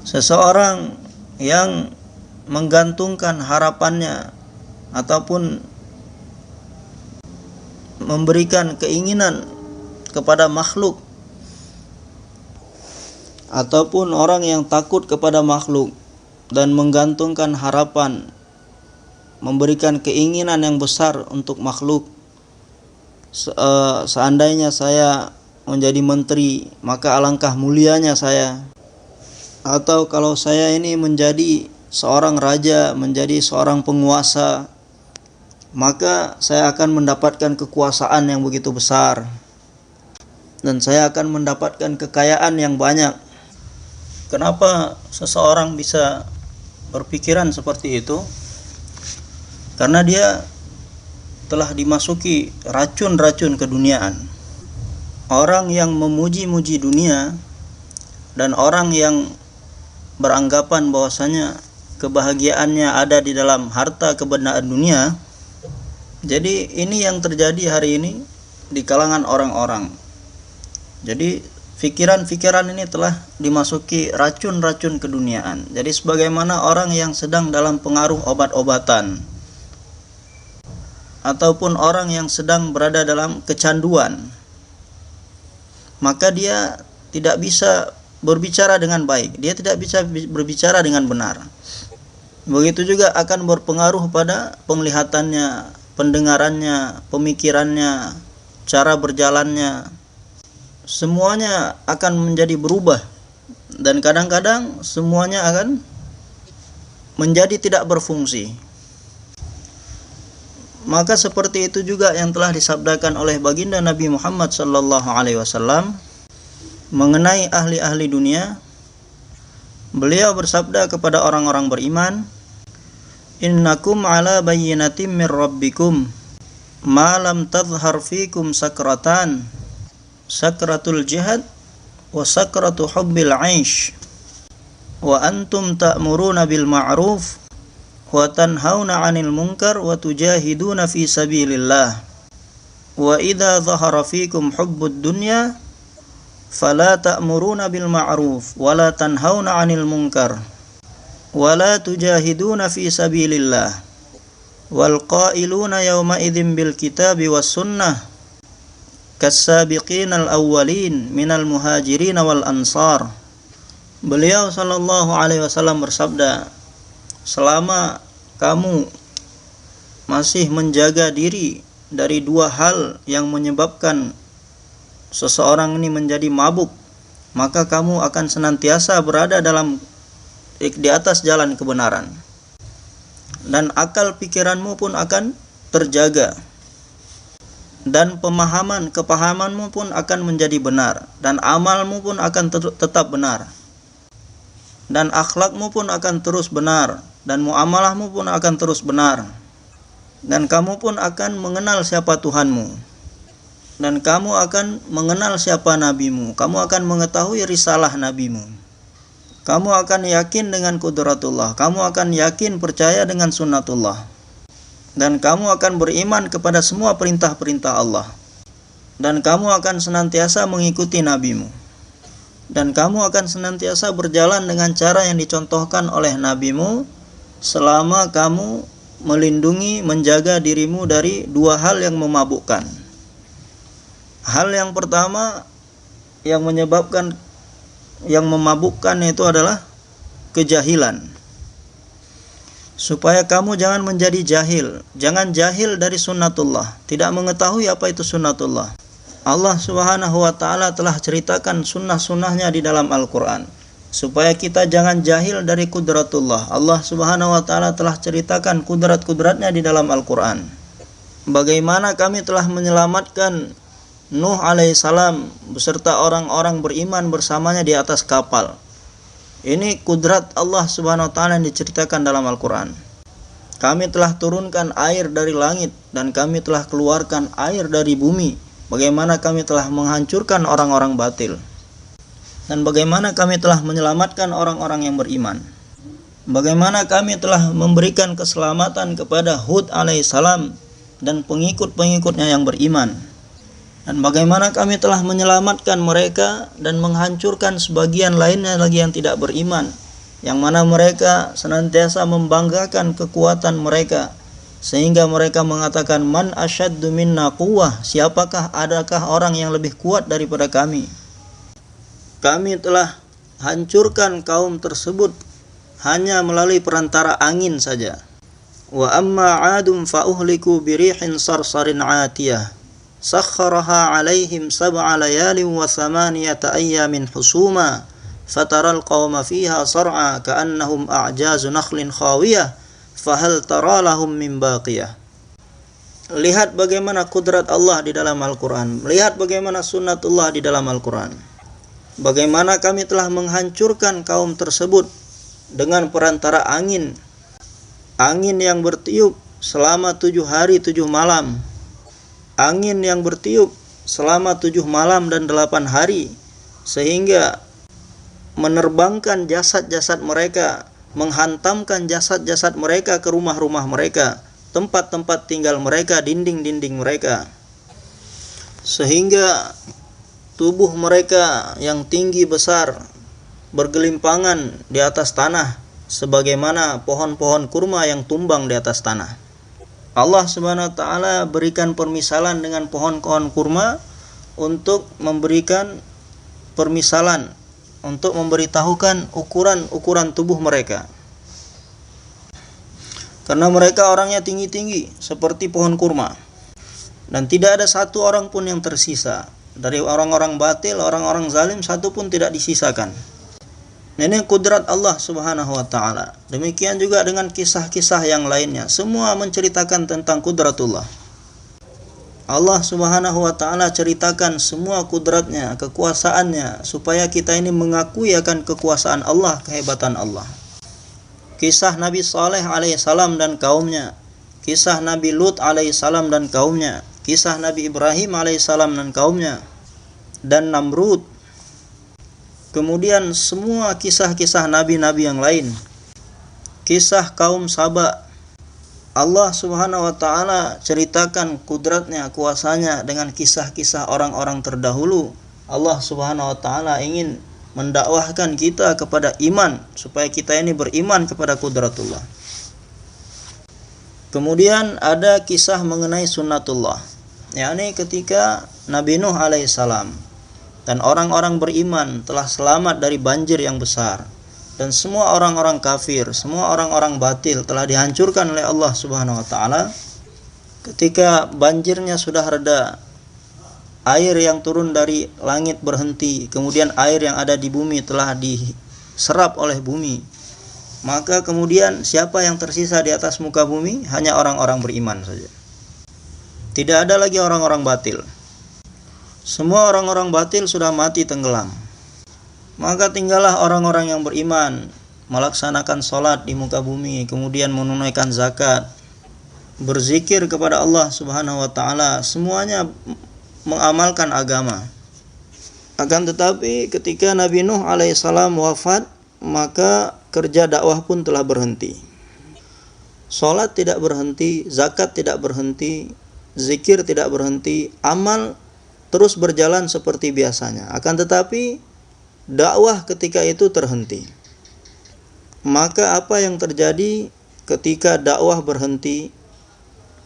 Seseorang yang menggantungkan harapannya ataupun memberikan keinginan kepada makhluk, ataupun orang yang takut kepada makhluk dan menggantungkan harapan, memberikan keinginan yang besar untuk makhluk. Seandainya saya menjadi menteri, maka alangkah mulianya saya. Atau kalau saya ini menjadi seorang raja, menjadi seorang penguasa, maka saya akan mendapatkan kekuasaan yang begitu besar, dan saya akan mendapatkan kekayaan yang banyak. Kenapa seseorang bisa berpikiran seperti itu? Karena dia telah dimasuki racun-racun keduniaan. Orang yang memuji-muji dunia dan orang yang beranggapan bahwasanya kebahagiaannya ada di dalam harta kebenaran dunia. Jadi ini yang terjadi hari ini di kalangan orang-orang. Jadi pikiran-pikiran ini telah dimasuki racun-racun keduniaan. Jadi sebagaimana orang yang sedang dalam pengaruh obat-obatan, ataupun orang yang sedang berada dalam kecanduan, maka dia tidak bisa berbicara dengan baik, dia tidak bisa berbicara dengan benar. Begitu juga akan berpengaruh pada penglihatannya, pendengarannya, pemikirannya, cara berjalannya. Semuanya akan menjadi berubah, dan kadang-kadang semuanya akan menjadi tidak berfungsi. Maka seperti itu juga yang telah disabdakan oleh baginda Nabi Muhammad SAW mengenai ahli-ahli dunia. Beliau bersabda kepada orang-orang beriman, "Innakum ala bayyinatin min rabbikum ma lam tadhhar fikum sakratan, sakratul jihad wa sakratu hubbil 'aish wa antum ta'muruna bil ma'ruf wa tanhauna 'anil munkar wa tujahiduna fi sabilillah wa idza dhahara fikum hubbud dunya fala ta'muruna bil ma'ruf wa la tanhauna 'anil munkar wa la tujahiduna fi sabilillah wal qailuna yawma idzin bil kitabi was sunnah kas-sabiqinal awwalin minal muhajirin wal ansar." Beliau sallallahu alaihi wasallam bersabda, selama kamu masih menjaga diri dari dua hal yang menyebabkan seseorang ini menjadi mabuk, maka kamu akan senantiasa berada di atas jalan kebenaran, dan akal pikiranmu pun akan terjaga, dan kepahamanmu pun akan menjadi benar, dan amalmu pun akan tetap benar, dan akhlakmu pun akan terus benar, dan muamalahmu pun akan terus benar, dan kamu pun akan mengenal siapa Tuhanmu, dan kamu akan mengenal siapa nabimu, kamu akan mengetahui risalah nabimu, kamu akan yakin dengan kudratullah, kamu akan yakin percaya dengan sunnatullah, dan kamu akan beriman kepada semua perintah-perintah Allah, dan kamu akan senantiasa mengikuti nabimu, dan kamu akan senantiasa berjalan dengan cara yang dicontohkan oleh nabimu selama kamu melindungi, menjaga dirimu dari dua hal yang memabukkan. Hal yang pertama yang memabukkan itu adalah kejahilan. Supaya kamu jangan menjadi jahil, jangan jahil dari sunnatullah, tidak mengetahui apa itu sunnatullah. Allah Subhanahu wa ta'ala telah ceritakan sunnah-sunnahnya di dalam Al-Quran, supaya kita jangan jahil dari kudratullah. Allah Subhanahu wa ta'ala telah ceritakan kudrat-kudratnya di dalam Al-Quran. Bagaimana kami telah menyelamatkan Nuh alaihissalam beserta orang-orang beriman bersamanya di atas kapal. Ini kudrat Allah Subhanahu wa ta'ala yang diceritakan dalam Al-Quran. Kami telah turunkan air dari langit, dan kami telah keluarkan air dari bumi. Bagaimana kami telah menghancurkan orang-orang batil, dan bagaimana kami telah menyelamatkan orang-orang yang beriman. Bagaimana kami telah memberikan keselamatan kepada Hud alaihissalam dan pengikut-pengikutnya yang beriman, dan bagaimana kami telah menyelamatkan mereka dan menghancurkan sebagian lainnya lagi yang tidak beriman yang mana mereka senantiasa membanggakan kekuatan mereka, sehingga mereka mengatakan, man asyaddu minna quwwah, adakah orang yang lebih kuat daripada kami. Kami telah hancurkan kaum tersebut hanya melalui perantara angin saja. Wa amma 'adum fa uhliku birihin sarsarin 'atiyah sakhkharaha 'alaihim sab'a layalin wa thamaniyata ayyamin husuma fataral qauma fiha sar'a ka'annahum a'jazu nakhlin khawiyah fahal tara lahum min baqiyah. Lihat bagaimana kudrat Allah di dalam Al-Quran, lihat bagaimana sunnatullah di dalam Al-Quran, bagaimana kami telah menghancurkan kaum tersebut dengan perantara angin yang bertiup selama 7 hari 7 malam, angin yang bertiup selama 7 malam dan 8 hari, sehingga menerbangkan jasad-jasad mereka, menghantamkan jasad-jasad mereka ke rumah-rumah mereka, tempat-tempat tinggal mereka, dinding-dinding mereka, sehingga tubuh mereka yang tinggi besar bergelimpangan di atas tanah sebagaimana pohon-pohon kurma yang tumbang di atas tanah. Allah Subhanahu wa taala berikan permisalan dengan pohon-pohon kurma untuk memberikan permisalan, untuk memberitahukan ukuran tubuh mereka. Karena mereka orangnya tinggi-tinggi seperti pohon kurma, dan tidak ada satu orang pun yang tersisa dari orang-orang batil, orang-orang zalim, satu pun tidak disisakan. Ini kudrat Allah Subhanahu wa taala. Demikian juga dengan kisah-kisah yang lainnya, semua menceritakan tentang kudratullah. Allah Subhanahu wa taala ceritakan semua kudratnya, kekuasaannya, supaya kita ini mengakui akan kekuasaan Allah, kehebatan Allah. Kisah Nabi Saleh alaihissalam dan kaumnya, kisah Nabi Lut alaihissalam dan kaumnya, kisah Nabi Ibrahim alaihissalam dan kaumnya, dan Namrud. Kemudian semua kisah-kisah nabi-nabi yang lain, kisah kaum Saba. Allah Subhanahu wa taala ceritakan kudratnya, kuasanya dengan kisah-kisah orang-orang terdahulu. Allah Subhanahu wa taala ingin mendakwahkan kita kepada iman, supaya kita ini beriman kepada kudratullah. Kemudian ada kisah mengenai sunnatullah, yakni ketika Nabi Nuh alaihissalam dan orang-orang beriman telah selamat dari banjir yang besar, dan semua orang-orang kafir, semua orang-orang batil telah dihancurkan oleh Allah Subhanahu wa taala. Ketika banjirnya sudah reda, air yang turun dari langit berhenti, kemudian air yang ada di bumi telah diserap oleh bumi, maka kemudian siapa yang tersisa di atas muka bumi? Hanya orang-orang beriman saja. Tidak ada lagi orang-orang batil. Semua orang-orang batil sudah mati tenggelam. Maka tinggallah orang-orang yang beriman, melaksanakan sholat di muka bumi, kemudian menunaikan zakat, berzikir kepada Allah Subhanahu wa taala, semuanya mengamalkan agama. Akan tetapi ketika Nabi Nuh alaihissalam wafat, maka kerja dakwah pun telah berhenti. Sholat tidak berhenti, zakat tidak berhenti, zikir tidak berhenti, amal terus berjalan seperti biasanya. Akan tetapi dakwah ketika itu terhenti. Maka apa yang terjadi ketika dakwah berhenti?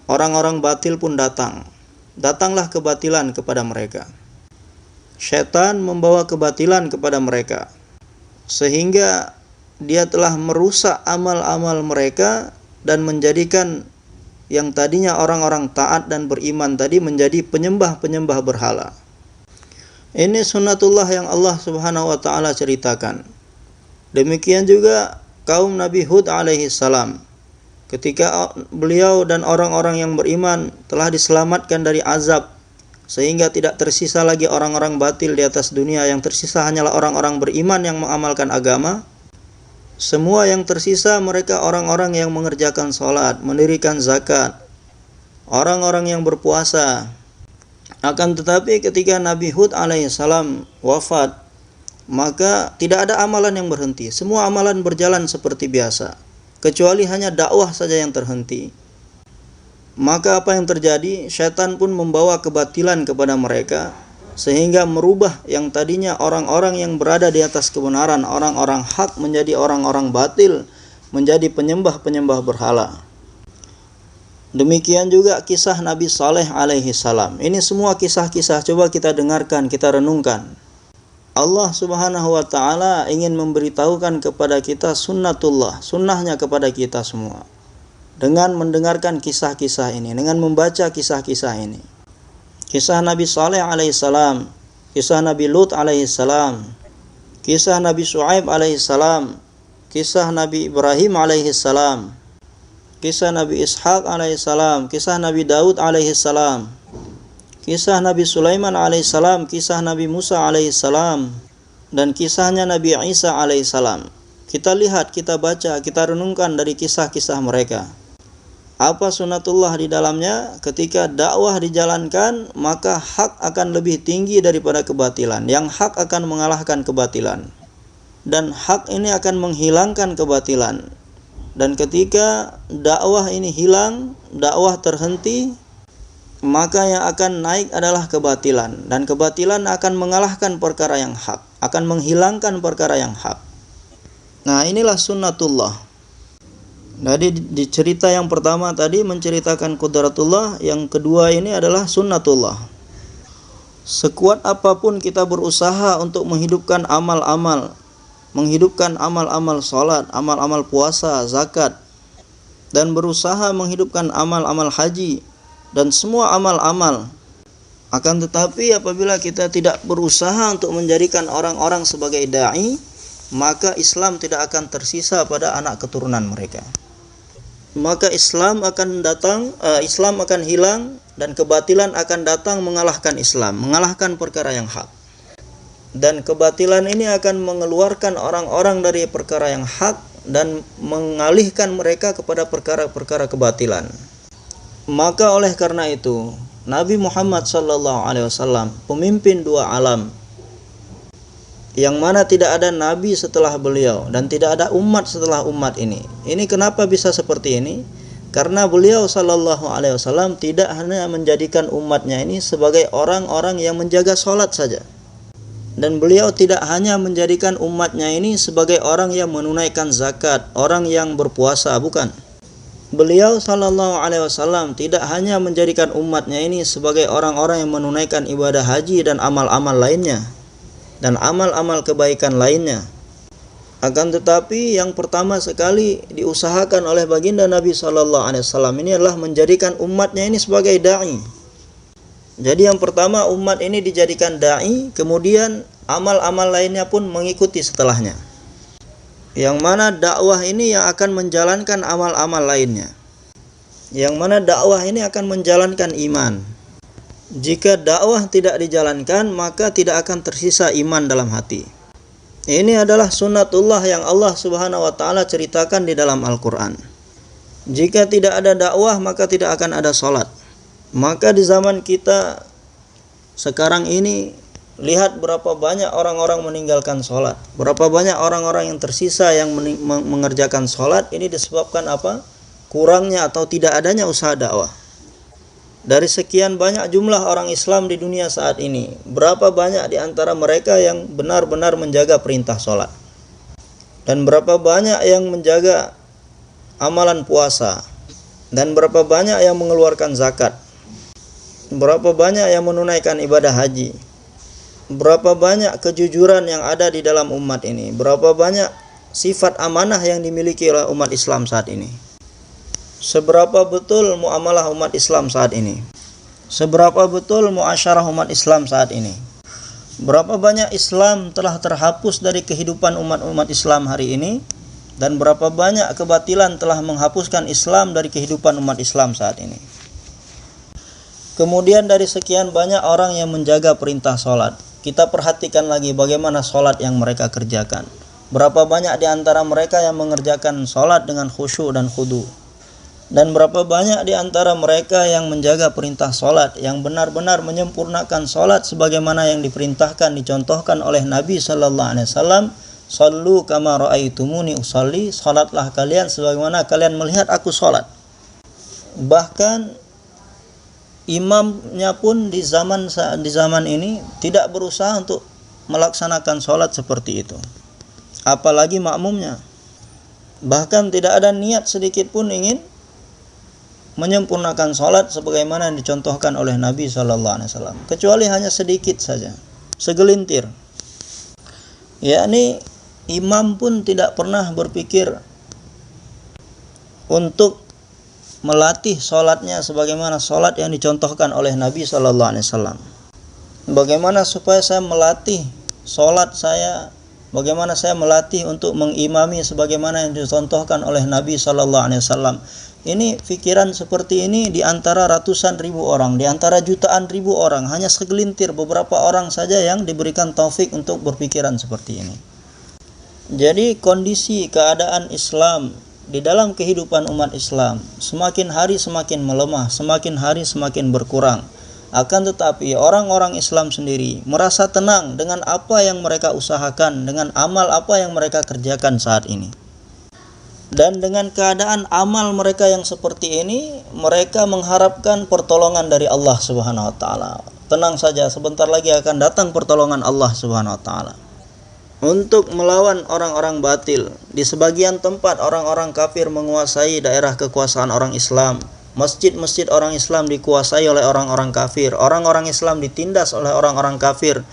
Orang-orang batil pun datang. Datanglah kebatilan kepada mereka. Syaitan membawa kebatilan kepada mereka, sehingga dia telah merusak amal-amal mereka dan menjadikan yang tadinya orang-orang taat dan beriman tadi menjadi penyembah-penyembah berhala. Ini sunnatullah yang Allah Subhanahu wa taala ceritakan. Demikian juga kaum Nabi Hud alaihissalam, ketika beliau dan orang-orang yang beriman telah diselamatkan dari azab, sehingga tidak tersisa lagi orang-orang batil di atas dunia, yang tersisa hanyalah orang-orang beriman yang mengamalkan agama. Semua yang tersisa mereka orang-orang yang mengerjakan sholat, mendirikan zakat, orang-orang yang berpuasa. Akan tetapi ketika Nabi Hud alaihissalam wafat, maka tidak ada amalan yang berhenti. Semua amalan berjalan seperti biasa, kecuali hanya dakwah saja yang terhenti. Maka apa yang terjadi? Syaitan pun membawa kebatilan kepada mereka, sehingga merubah yang tadinya orang-orang yang berada di atas kebenaran, orang-orang hak, menjadi orang-orang batil, menjadi penyembah-penyembah berhala. Demikian juga kisah Nabi Saleh alaihi salam. Ini semua kisah-kisah coba kita dengarkan, kita renungkan. Allah Subhanahu wa taala ingin memberitahukan kepada kita sunnatullah, sunnahnya kepada kita semua. Dengan mendengarkan kisah-kisah ini, dengan membaca kisah-kisah ini. Kisah Nabi Saleh alaihi salam, kisah Nabi Lut alaihi salam, kisah Nabi Syuaib alaihi salam, kisah Nabi Ibrahim alaihi salam, kisah Nabi Ishaq alaihissalam, kisah Nabi Daud alaihissalam, kisah Nabi Sulaiman alaihissalam, kisah Nabi Musa alaihissalam, dan kisahnya Nabi Isa alaihissalam. Kita lihat, kita baca, kita renungkan dari kisah-kisah mereka. Apa sunnatullah di dalamnya? Ketika dakwah dijalankan, maka hak akan lebih tinggi daripada kebatilan. Yang hak akan mengalahkan kebatilan. Dan hak ini akan menghilangkan kebatilan. Dan ketika dakwah ini hilang, dakwah terhenti, maka yang akan naik adalah kebatilan. Dan kebatilan akan mengalahkan perkara yang hak, akan menghilangkan perkara yang hak. Nah, inilah sunnatullah. Jadi di cerita yang pertama tadi menceritakan qudratullah, yang kedua ini adalah sunnatullah. Sekuat apapun kita berusaha untuk menghidupkan amal-amal, menghidupkan amal-amal salat, amal-amal puasa, zakat, dan berusaha menghidupkan amal-amal haji dan semua amal-amal. Akan tetapi apabila kita tidak berusaha untuk menjadikan orang-orang sebagai dai, maka Islam tidak akan tersisa pada anak keturunan mereka. Maka Islam akan datang, Islam akan hilang, dan kebatilan akan datang mengalahkan Islam, mengalahkan perkara yang hak. Dan kebatilan ini akan mengeluarkan orang-orang dari perkara yang hak dan mengalihkan mereka kepada perkara-perkara kebatilan. Maka oleh karena itu, Nabi Muhammad SAW, pemimpin dua alam, yang mana tidak ada nabi setelah beliau dan tidak ada umat setelah umat ini. Ini kenapa bisa seperti ini? Karena beliau SAW tidak hanya menjadikan umatnya ini sebagai orang-orang yang menjaga sholat saja. Dan beliau tidak hanya menjadikan umatnya ini sebagai orang yang menunaikan zakat, orang yang berpuasa, bukan. Beliau SAW tidak hanya menjadikan umatnya ini sebagai orang-orang yang menunaikan ibadah haji dan amal-amal lainnya, dan amal-amal kebaikan lainnya. Akan tetapi yang pertama sekali diusahakan oleh baginda Nabi SAW ini adalah menjadikan umatnya ini sebagai da'i. Jadi yang pertama umat ini dijadikan da'i, kemudian amal-amal lainnya pun mengikuti setelahnya. Yang mana dakwah ini yang akan menjalankan amal-amal lainnya. Yang mana dakwah ini akan menjalankan iman. Jika dakwah tidak dijalankan, maka tidak akan tersisa iman dalam hati. Ini adalah sunnatullah yang Allah Subhanahu wa taala ceritakan di dalam Al-Qur'an. Jika tidak ada dakwah, maka tidak akan ada salat. Maka di zaman kita sekarang ini, lihat berapa banyak orang-orang meninggalkan salat. Berapa banyak orang-orang yang tersisa yang mengerjakan salat. Ini disebabkan apa? Kurangnya atau tidak adanya usaha dakwah. Dari sekian banyak jumlah orang Islam di dunia saat ini, berapa banyak di antara mereka yang benar-benar menjaga perintah sholat? Dan berapa banyak yang menjaga amalan puasa? Dan berapa banyak yang mengeluarkan zakat? Berapa banyak yang menunaikan ibadah haji? Berapa banyak kejujuran yang ada di dalam umat ini? Berapa banyak sifat amanah yang dimiliki oleh umat Islam saat ini? Seberapa betul muamalah umat Islam saat ini? Seberapa betul muasyarah umat Islam saat ini? Berapa banyak Islam telah terhapus dari kehidupan umat-umat Islam hari ini? Dan berapa banyak kebatilan telah menghapuskan Islam dari kehidupan umat Islam saat ini? Kemudian dari sekian banyak orang yang menjaga perintah sholat, kita perhatikan lagi bagaimana sholat yang mereka kerjakan. Berapa banyak di antara mereka yang mengerjakan sholat dengan khusyuk dan khudu. Dan berapa banyak di antara mereka yang menjaga perintah sholat, yang benar-benar menyempurnakan sholat sebagaimana yang diperintahkan, dicontohkan oleh Nabi SAW. Sallu kama ra'aitumuni usalli, sholatlah kalian sebagaimana kalian melihat aku sholat. Bahkan imamnya pun di zaman ini tidak berusaha untuk melaksanakan sholat seperti itu, apalagi makmumnya. Bahkan tidak ada niat sedikit pun ingin menyempurnakan sholat sebagaimana yang dicontohkan oleh Nabi SAW, kecuali hanya sedikit saja, segelintir. Yakni imam pun tidak pernah berpikir untuk melatih sholatnya sebagaimana sholat yang dicontohkan oleh Nabi SAW. Bagaimana supaya saya melatih sholat saya, bagaimana saya melatih untuk mengimami sebagaimana yang dicontohkan oleh Nabi SAW. Ini pikiran seperti ini di antara ratusan ribu orang, di antara jutaan ribu orang, hanya segelintir beberapa orang saja yang diberikan taufik untuk berpikiran seperti ini. Jadi kondisi keadaan Islam di dalam kehidupan umat Islam semakin hari semakin melemah, semakin hari semakin berkurang. Akan tetapi orang-orang Islam sendiri merasa tenang dengan apa yang mereka usahakan, dengan amal apa yang mereka kerjakan saat ini. Dan dengan keadaan amal mereka yang seperti ini, mereka mengharapkan pertolongan dari Allah Subhanahu wa taala. Tenang saja, sebentar lagi akan datang pertolongan Allah Subhanahu wa taala untuk melawan orang-orang batil. Di sebagian tempat orang-orang kafir menguasai daerah kekuasaan orang Islam. Masjid-masjid orang Islam dikuasai oleh orang-orang kafir. Orang-orang Islam ditindas oleh orang-orang kafir.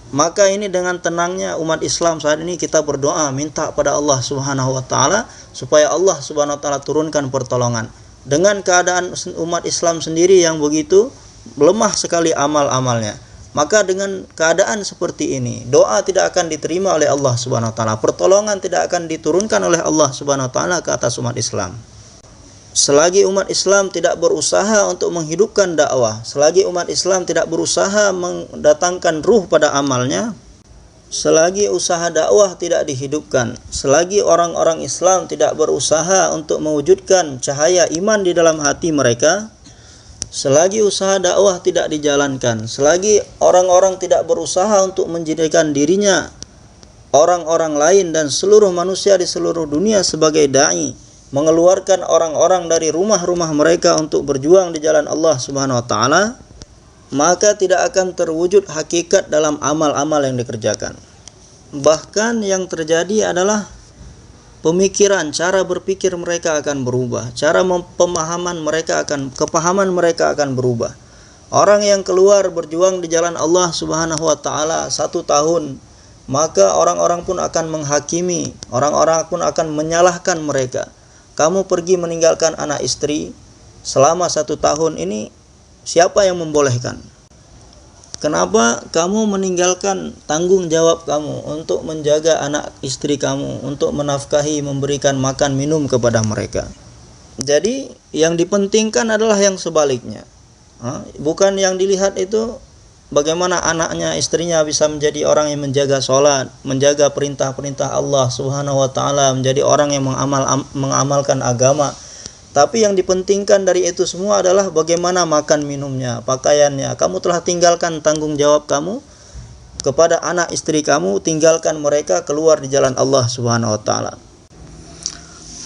Maka ini dengan tenangnya umat Islam saat ini kita berdoa minta pada Allah Subhanahu wa taala supaya Allah Subhanahu wa taala turunkan pertolongan. Dengan keadaan umat Islam sendiri yang begitu lemah sekali amal-amalnya, maka dengan keadaan seperti ini doa tidak akan diterima oleh Allah Subhanahu wa taala. Pertolongan tidak akan diturunkan oleh Allah Subhanahu wa taala ke atas umat Islam. Selagi umat Islam tidak berusaha untuk menghidupkan dakwah, selagi umat Islam tidak berusaha mendatangkan ruh pada amalnya, selagi usaha dakwah tidak dihidupkan, selagi orang-orang Islam tidak berusaha untuk mewujudkan cahaya iman di dalam hati mereka, selagi usaha dakwah tidak dijalankan, selagi orang-orang tidak berusaha untuk menjadikan dirinya, orang-orang lain dan seluruh manusia di seluruh dunia sebagai da'i, mengeluarkan orang-orang dari rumah-rumah mereka untuk berjuang di jalan Allah Subhanahu wa taala, maka tidak akan terwujud hakikat dalam amal-amal yang dikerjakan. Bahkan yang terjadi adalah pemikiran, cara berpikir mereka akan berubah, cara kepahaman mereka akan berubah. Orang yang keluar berjuang di jalan Allah Subhanahu wa taala 1 tahun, maka orang-orang pun akan menghakimi, orang-orang pun akan menyalahkan mereka. Kamu pergi meninggalkan anak istri selama 1 tahun ini, siapa yang membolehkan? Kenapa kamu meninggalkan tanggung jawab kamu untuk menjaga anak istri kamu, untuk menafkahi, memberikan makan minum kepada mereka? Jadi yang dipentingkan adalah yang sebaliknya. Bukan yang dilihat itu bagaimana anaknya, istrinya bisa menjadi orang yang menjaga sholat, menjaga perintah-perintah Allah Subhanahu wa taala, menjadi orang yang mengamalkan agama. Tapi yang dipentingkan dari itu semua adalah bagaimana makan minumnya, pakaiannya. Kamu telah tinggalkan tanggung jawab kamu kepada anak istri kamu, tinggalkan mereka keluar di jalan Allah Subhanahu wa taala.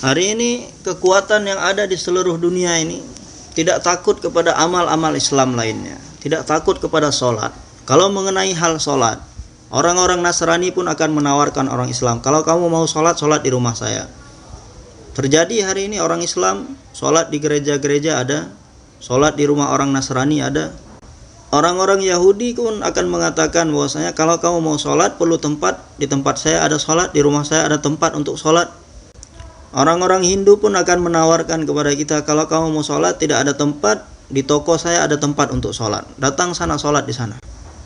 Hari ini kekuatan yang ada di seluruh dunia ini tidak takut kepada amal-amal Islam lainnya, tidak takut kepada sholat. Kalau mengenai hal sholat, orang-orang Nasrani pun akan menawarkan orang Islam, kalau kamu mau sholat, sholat di rumah saya. Terjadi hari ini orang Islam sholat di gereja-gereja ada, sholat di rumah orang Nasrani ada. Orang-orang Yahudi pun akan mengatakan bahwasanya kalau kamu mau sholat perlu tempat, di tempat saya ada sholat, di rumah saya ada tempat untuk sholat. Orang-orang Hindu pun akan menawarkan kepada kita, kalau kamu mau sholat tidak ada tempat, di toko saya ada tempat untuk sholat, datang sana sholat di sana.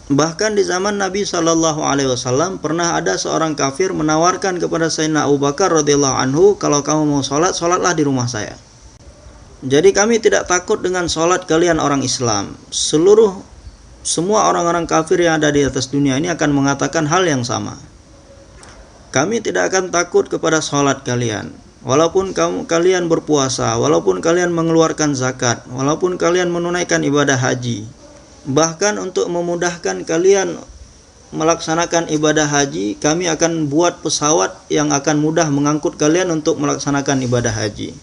Bahkan di zaman Nabi SAW pernah ada seorang kafir menawarkan kepada Sayyidina Abu Bakar radhiyallahu anhu, kalau kamu mau sholat, sholatlah di rumah saya. Jadi kami tidak takut dengan sholat kalian orang Islam. Semua orang-orang kafir yang ada di atas dunia ini akan mengatakan hal yang sama. Kami tidak akan takut kepada sholat kalian. Walaupun kalian berpuasa, walaupun kalian mengeluarkan zakat, walaupun kalian menunaikan ibadah haji, bahkan untuk memudahkan kalian melaksanakan ibadah haji, kami akan buat pesawat yang akan mudah mengangkut kalian untuk melaksanakan ibadah haji.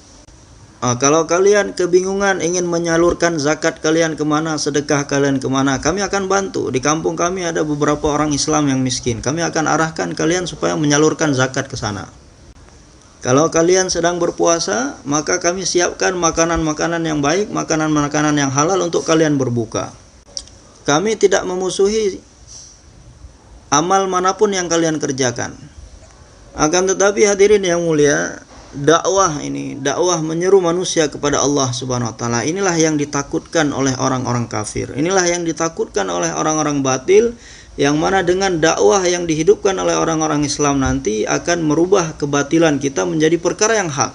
Kalau kalian kebingungan ingin menyalurkan zakat kalian kemana, sedekah kalian kemana, kami akan bantu. Di kampung kami ada beberapa orang Islam yang miskin. Kami akan arahkan kalian supaya menyalurkan zakat ke sana. Kalau kalian sedang berpuasa, maka kami siapkan makanan-makanan yang baik, makanan-makanan yang halal untuk kalian berbuka. Kami tidak memusuhi amal manapun yang kalian kerjakan. Akan tetapi hadirin yang mulia, dakwah menyeru manusia kepada Allah Subhanahu wa taala. Inilah yang ditakutkan oleh orang-orang kafir. Inilah yang ditakutkan oleh orang-orang batil, yang mana dengan dakwah yang dihidupkan oleh orang-orang Islam nanti akan merubah kebatilan kita menjadi perkara yang hak.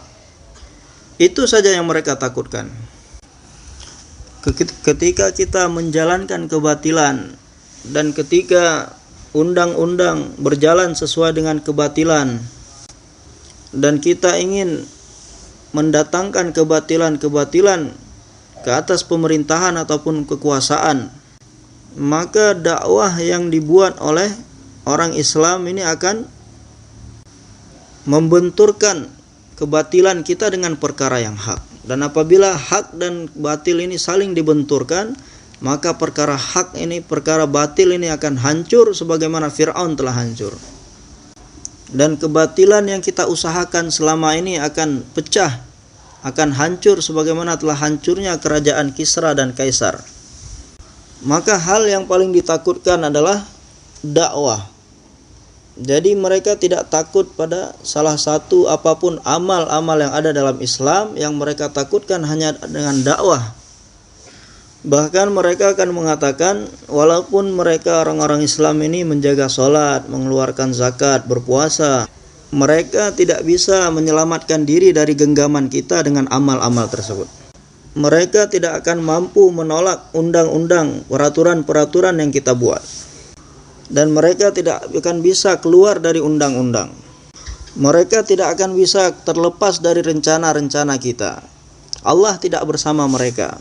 Itu saja yang mereka takutkan. Ketika kita menjalankan kebatilan dan ketika undang-undang berjalan sesuai dengan kebatilan dan kita ingin mendatangkan kebatilan-kebatilan ke atas pemerintahan ataupun kekuasaan, maka dakwah yang dibuat oleh orang Islam ini akan membenturkan kebatilan kita dengan perkara yang hak. Dan apabila hak dan batil ini saling dibenturkan, maka perkara hak ini, perkara batil ini akan hancur sebagaimana Fir'aun telah hancur. Dan kebatilan yang kita usahakan selama ini akan pecah, akan hancur sebagaimana telah hancurnya kerajaan Kisra dan Kaisar. Maka hal yang paling ditakutkan adalah dakwah. Jadi mereka tidak takut pada salah satu apapun amal-amal yang ada dalam Islam, yang mereka takutkan hanya dengan dakwah. Bahkan mereka akan mengatakan, walaupun mereka orang-orang Islam ini menjaga sholat, mengeluarkan zakat, berpuasa, mereka tidak bisa menyelamatkan diri dari genggaman kita dengan amal-amal tersebut. Mereka tidak akan mampu menolak undang-undang, peraturan-peraturan yang kita buat. Dan mereka tidak akan bisa keluar dari undang-undang. Mereka tidak akan bisa terlepas dari rencana-rencana kita. Allah tidak bersama mereka.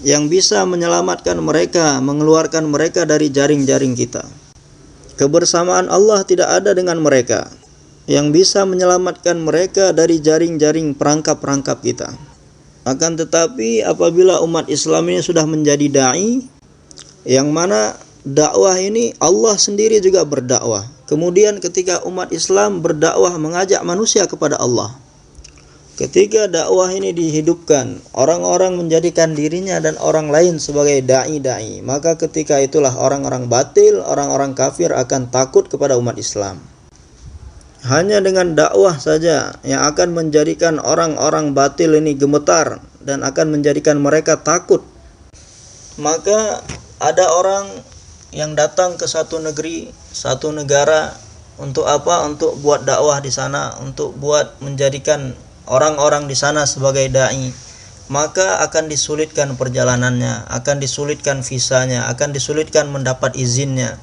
Yang bisa menyelamatkan mereka, mengeluarkan mereka dari jaring-jaring kita. Kebersamaan Allah tidak ada dengan mereka. Yang bisa menyelamatkan mereka dari jaring-jaring perangkap-perangkap kita. Akan tetapi apabila umat Islam ini sudah menjadi da'i, yang mana dakwah ini Allah sendiri juga berdakwah. Kemudian ketika umat Islam berdakwah mengajak manusia kepada Allah, ketika dakwah ini dihidupkan, orang-orang menjadikan dirinya dan orang lain sebagai da'i-da'i, maka ketika itulah orang-orang batil, orang-orang kafir akan takut kepada umat Islam. Hanya dengan dakwah saja yang akan menjadikan orang-orang batil ini gemetar dan akan menjadikan mereka takut. Maka ada orang yang datang ke satu negeri, satu negara, untuk apa? Untuk buat dakwah di sana, untuk buat menjadikan orang-orang di sana sebagai dai, maka akan disulitkan perjalanannya, akan disulitkan visanya, akan disulitkan mendapat izinnya.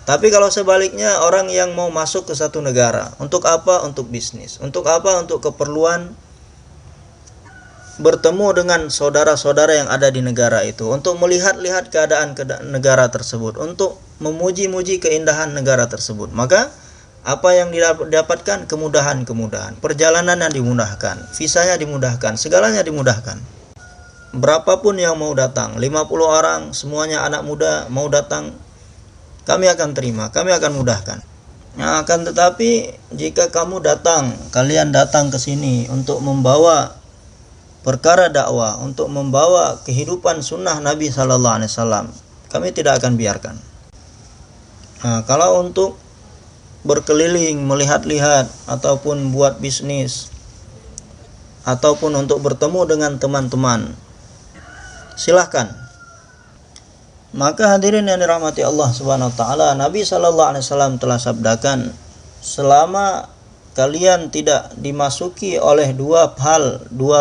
Tapi kalau sebaliknya, orang yang mau masuk ke satu negara, untuk apa? Untuk bisnis. Untuk apa? Untuk keperluan bertemu dengan saudara-saudara yang ada di negara itu, untuk melihat-lihat keadaan negara tersebut, untuk memuji-muji keindahan negara tersebut. Maka apa yang didapatkan? Kemudahan-kemudahan, perjalanan yang dimudahkan, visanya dimudahkan, segalanya dimudahkan. Berapapun yang mau datang, 50 orang, semuanya anak muda mau datang, kami akan terima, kami akan mudahkan. Nah, akan tetapi jika kalian datang ke sini untuk membawa perkara dakwah, untuk membawa kehidupan sunnah Nabi sallallahu alaihi wasallam, kami tidak akan biarkan. Nah, kalau untuk berkeliling, melihat-lihat, ataupun buat bisnis, ataupun untuk bertemu dengan teman-teman, silahkan. Maka hadirin yang dirahmati Allah Subhanahu wa taala, Nabi sallallahu alaihi wasallam telah sabdakan, selama kalian tidak dimasuki oleh dua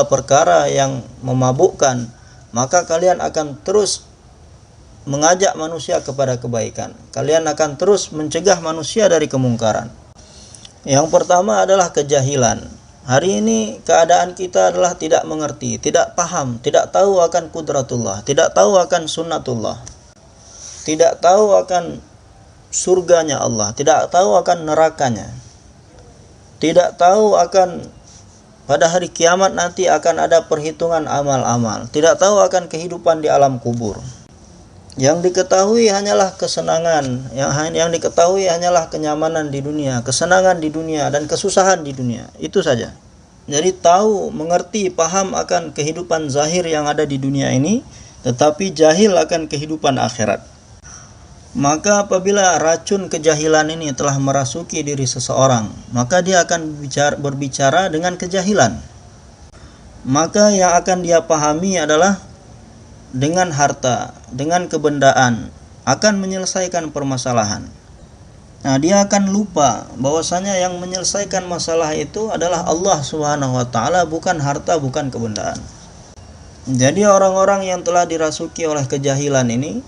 perkara yang memabukkan, maka kalian akan terus mengajak manusia kepada kebaikan. Kalian akan terus mencegah manusia dari kemungkaran. Yang pertama adalah kejahilan. Hari ini keadaan kita adalah tidak mengerti, tidak paham, tidak tahu akan kudratullah, tidak tahu akan sunnatullah, tidak tahu akan surganya Allah, tidak tahu akan nerakanya, tidak tahu akan pada hari kiamat nanti akan ada perhitungan amal-amal. Tidak tahu akan kehidupan di alam kubur. Yang diketahui hanyalah kesenangan, yang diketahui hanyalah kenyamanan di dunia, kesenangan di dunia, dan kesusahan di dunia. Itu saja. Jadi tahu, mengerti, paham akan kehidupan zahir yang ada di dunia ini, tetapi jahil akan kehidupan akhirat. Maka apabila racun kejahilan ini telah merasuki diri seseorang, maka dia akan berbicara dengan kejahilan. Maka yang akan dia pahami adalah dengan harta, dengan kebendaan, akan menyelesaikan permasalahan. Nah, dia akan lupa bahwasanya yang menyelesaikan masalah itu adalah Allah Subhanahu wa taala, bukan harta, bukan kebendaan. Jadi orang-orang yang telah dirasuki oleh kejahilan ini,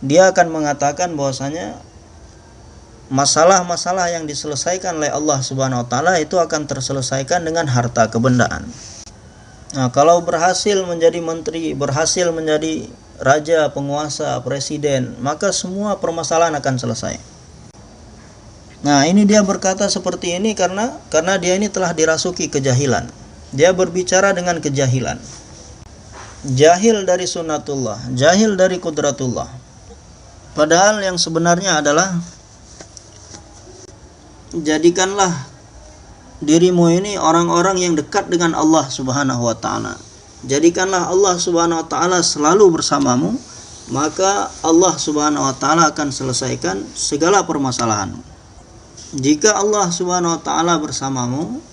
dia akan mengatakan bahwasanya masalah-masalah yang diselesaikan oleh Allah Subhanahu wa taala itu akan terselesaikan dengan harta kebendaan. Nah, kalau berhasil menjadi menteri, berhasil menjadi raja, penguasa, presiden, maka semua permasalahan akan selesai. Nah, ini dia berkata seperti ini karena dia ini telah dirasuki kejahilan. Dia berbicara dengan kejahilan. Jahil dari sunnatullah, jahil dari kudratullah. Padahal yang sebenarnya adalah jadikanlah dirimu ini orang-orang yang dekat dengan Allah Subhanahu wa taala. Jadikanlah Allah Subhanahu wa taala selalu bersamamu, maka Allah Subhanahu wa taala akan selesaikan segala permasalahanmu. Jika Allah Subhanahu wa taala bersamamu,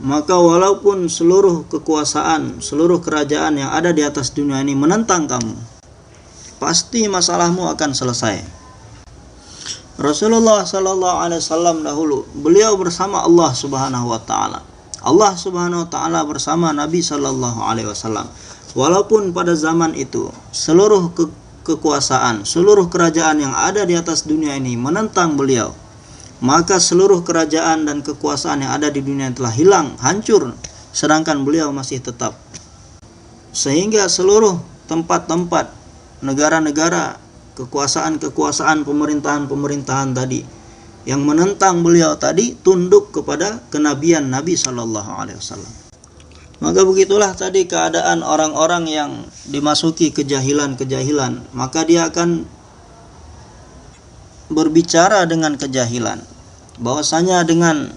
maka walaupun seluruh kekuasaan, seluruh kerajaan yang ada di atas dunia ini menentang kamu, pasti masalahmu akan selesai. Rasulullah sallallahu alaihi wasallam dahulu, beliau bersama Allah Subhanahu wa taala. Allah Subhanahu wa taala bersama Nabi sallallahu alaihi wasallam. Walaupun pada zaman itu seluruh kekuasaan, seluruh kerajaan yang ada di atas dunia ini menentang beliau, maka seluruh kerajaan dan kekuasaan yang ada di dunia telah hilang, hancur, sedangkan beliau masih tetap. Sehingga seluruh tempat-tempat, negara-negara, kekuasaan-kekuasaan, pemerintahan-pemerintahan tadi yang menentang beliau tadi tunduk kepada kenabian Nabi sallallahu alaihi wasallam. Maka begitulah tadi keadaan orang-orang yang dimasuki kejahilan-kejahilan, maka dia akan berbicara dengan kejahilan, bahwasanya dengan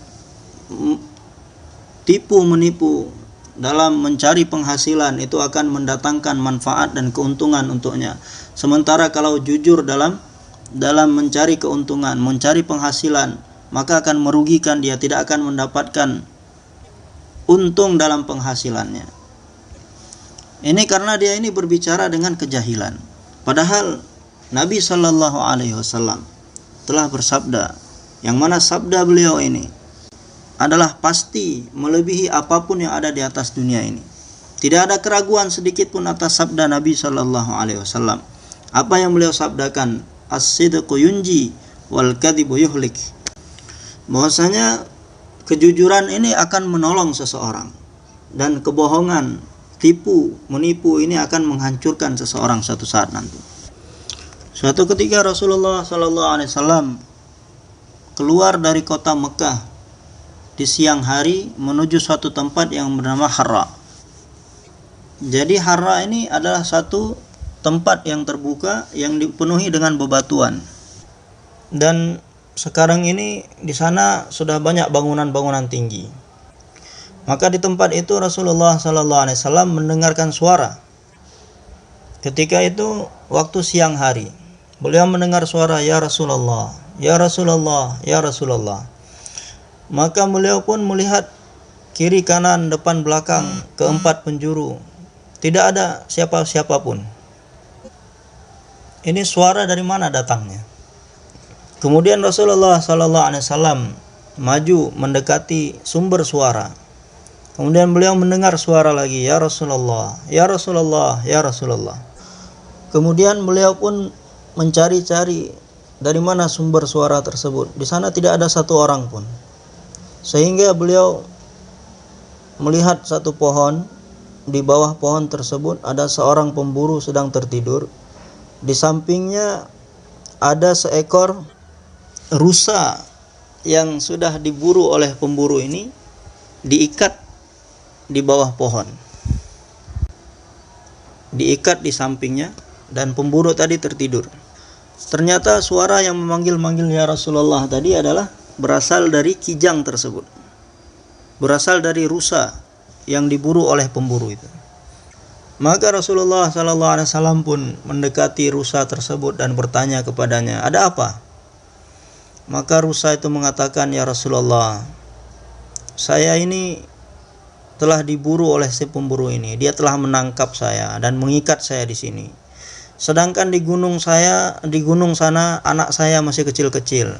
tipu menipu dalam mencari penghasilan itu akan mendatangkan manfaat dan keuntungan untuknya. Sementara kalau jujur dalam mencari keuntungan, mencari penghasilan, maka akan merugikan dia, tidak akan mendapatkan untung dalam penghasilannya. Ini karena dia ini berbicara dengan kejahilan. Padahal Nabi sallallahu alaihi wasallam telah bersabda, yang mana sabda beliau ini adalah pasti melebihi apapun yang ada di atas dunia ini. Tidak ada keraguan sedikit pun atas sabda Nabi sallallahu alaihi wasallam. Apa yang beliau sabdakan, as-sidqu yunji wal kadhibu yuhlik. Bahwasanya kejujuran ini akan menolong seseorang, dan kebohongan, tipu, menipu ini akan menghancurkan seseorang suatu saat nanti. Suatu ketika Rasulullah sallallahu alaihi wasallam keluar dari kota Mekah di siang hari menuju suatu tempat yang bernama Harra. Jadi Harra ini adalah satu tempat yang terbuka yang dipenuhi dengan bebatuan. Dan sekarang ini di sana sudah banyak bangunan-bangunan tinggi. Maka di tempat itu Rasulullah sallallahu alaihi wasallam mendengarkan suara. Ketika itu waktu siang hari, beliau mendengar suara, "Ya Rasulullah, ya Rasulullah, ya Rasulullah." Maka beliau pun melihat kiri kanan depan belakang keempat penjuru, tidak ada siapa-siapa pun. Ini suara dari mana datangnya? Kemudian Rasulullah sallallahu alaihi wasallam maju mendekati sumber suara. Kemudian beliau mendengar suara lagi, "Ya Rasulullah, ya Rasulullah, ya Rasulullah." Kemudian beliau pun mencari-cari dari mana sumber suara tersebut. Di sana tidak ada satu orang pun. Sehingga beliau melihat satu pohon. Di bawah pohon tersebut ada seorang pemburu sedang tertidur. Di sampingnya ada seekor rusa yang sudah diburu oleh pemburu ini, diikat di bawah pohon, diikat di sampingnya, dan pemburu tadi tertidur. Ternyata suara yang memanggil-manggil ya Rasulullah tadi adalah berasal dari kijang tersebut, berasal dari rusa yang diburu oleh pemburu itu. Maka Rasulullah SAW pun mendekati rusa tersebut dan bertanya kepadanya, ada apa? Maka rusa itu mengatakan, ya Rasulullah, saya ini telah diburu oleh si pemburu ini. Dia telah menangkap saya dan mengikat saya di sini. Sedangkan di gunung sana anak saya masih kecil-kecil.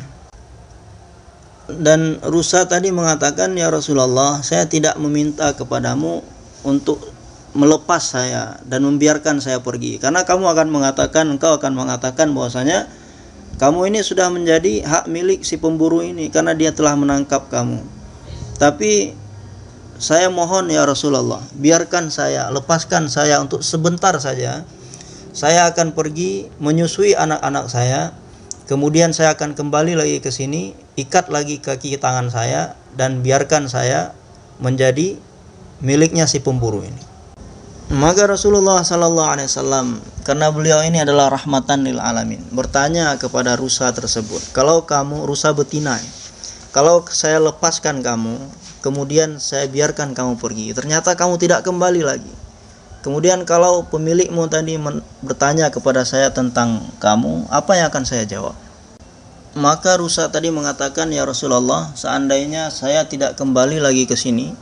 Dan rusa tadi mengatakan, ya Rasulullah, saya tidak meminta kepadamu untuk melepas saya dan membiarkan saya pergi, karena engkau akan mengatakan bahwasanya kamu ini sudah menjadi hak milik si pemburu ini karena dia telah menangkap kamu. Tapi saya mohon ya Rasulullah, biarkan saya, lepaskan saya untuk sebentar saja. Saya akan pergi menyusui anak-anak saya, kemudian saya akan kembali lagi ke sini, ikat lagi kaki tangan saya dan biarkan saya menjadi miliknya si pemburu ini. Maka Rasulullah SAW, karena beliau ini adalah rahmatan lil alamin, bertanya kepada rusa tersebut, kalau kamu, rusa betina, kalau saya lepaskan kamu, kemudian saya biarkan kamu pergi, ternyata kamu tidak kembali lagi. Kemudian kalau pemilikmu tadi bertanya kepada saya tentang kamu, apa yang akan saya jawab? Maka rusa tadi mengatakan, ya Rasulullah, seandainya saya tidak kembali lagi ke sini,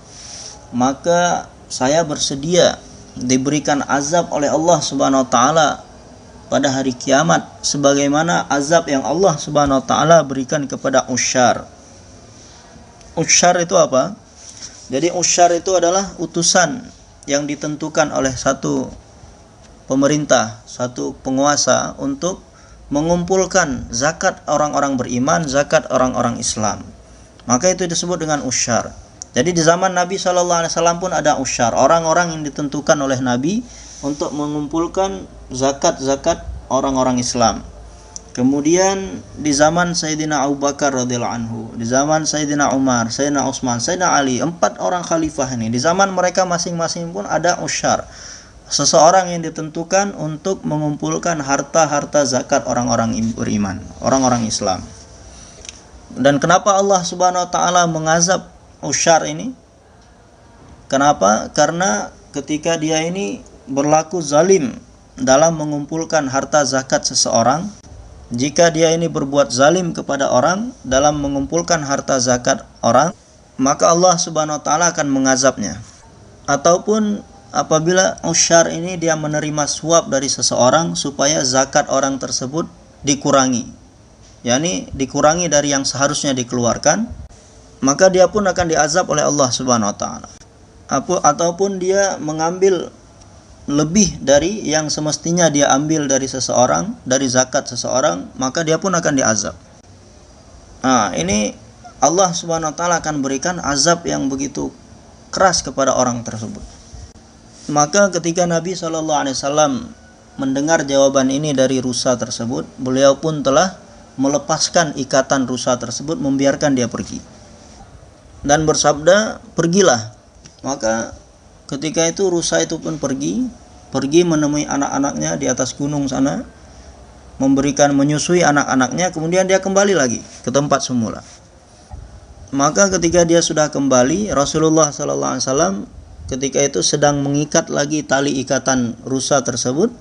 maka saya bersedia diberikan azab oleh Allah Subhanahu wa taala pada hari kiamat sebagaimana azab yang Allah Subhanahu wa taala berikan kepada Usyar. Usyar itu apa? Jadi Usyar itu adalah utusan yang ditentukan oleh satu pemerintah, satu penguasa untuk mengumpulkan zakat orang-orang beriman, zakat orang-orang Islam. Maka itu disebut dengan Usyar. Jadi di zaman Nabi SAW pun ada Usyar, orang-orang yang ditentukan oleh Nabi untuk mengumpulkan zakat-zakat orang-orang Islam. Kemudian di zaman Sayyidina Abu Bakar radhiyallahu anhu, di zaman Sayyidina Umar, Sayyidina Utsman, Sayyidina Ali, 4 orang khalifah ini, di zaman mereka masing-masing pun ada Usyar, seseorang yang ditentukan untuk mengumpulkan harta-harta zakat orang-orang beriman, orang-orang Islam. Dan kenapa Allah Subhanahu wa taala mengazab Usyar ini? Kenapa? Karena ketika dia ini berlaku zalim dalam mengumpulkan harta zakat seseorang, jika dia ini berbuat zalim kepada orang dalam mengumpulkan harta zakat orang, maka Allah Subhanahu wa taala akan mengazabnya. Ataupun apabila Usyar ini dia menerima suap dari seseorang supaya zakat orang tersebut dikurangi, yakni dikurangi dari yang seharusnya dikeluarkan, maka dia pun akan diazab oleh Allah Subhanahu wa taala. Ataupun dia mengambil lebih dari yang semestinya dia ambil dari seseorang, dari zakat seseorang, maka dia pun akan diazab. Nah, ini Allah Subhanahu wa taala akan berikan azab yang begitu keras kepada orang tersebut. Maka ketika Nabi SAW mendengar jawaban ini dari rusa tersebut, beliau pun telah melepaskan ikatan rusa tersebut, membiarkan dia pergi dan bersabda, pergilah. Maka ketika itu rusa itu pun pergi menemui anak-anaknya di atas gunung sana, menyusui anak-anaknya, kemudian dia kembali lagi ke tempat semula. Maka ketika dia sudah kembali, Rasulullah SAW ketika itu sedang mengikat lagi tali ikatan rusa tersebut.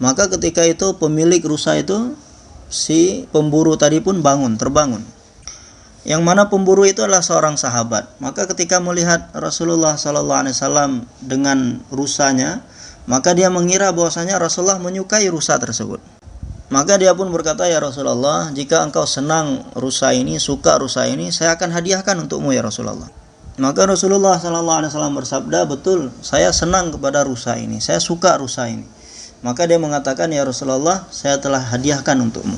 Maka ketika itu pemilik rusa itu, si pemburu tadi pun terbangun. Yang mana pemburu itu adalah seorang sahabat. Maka ketika melihat Rasulullah SAW dengan rusanya, maka dia mengira bahwasanya Rasulullah menyukai rusa tersebut. Maka dia pun berkata, ya Rasulullah, jika engkau senang rusa ini, suka rusa ini, saya akan hadiahkan untukmu ya Rasulullah. Maka Rasulullah SAW bersabda, betul, saya senang kepada rusa ini, saya suka rusa ini. Maka dia mengatakan, ya Rasulullah, saya telah hadiahkan untukmu.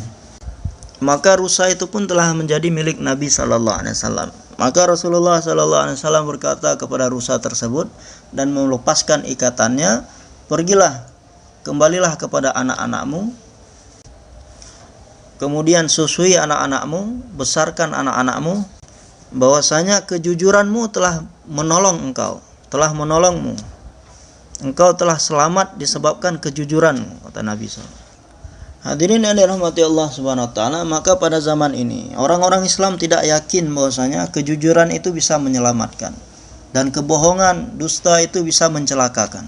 Maka rusa itu pun telah menjadi milik Nabi SAW. Maka Rasulullah SAW berkata kepada rusa tersebut dan melepaskan ikatannya, pergilah, kembalilah kepada anak-anakmu, kemudian susui anak-anakmu, besarkan anak-anakmu, bahwasanya kejujuranmu telah menolong engkau telah menolongmu. Engkau telah selamat disebabkan kejujuranmu, kata Nabi SAW. Hadirin yang dirahmati Allah Subhanahu wa taala, maka pada zaman ini orang-orang Islam tidak yakin bahwasanya kejujuran itu bisa menyelamatkan dan kebohongan, dusta itu bisa mencelakakan.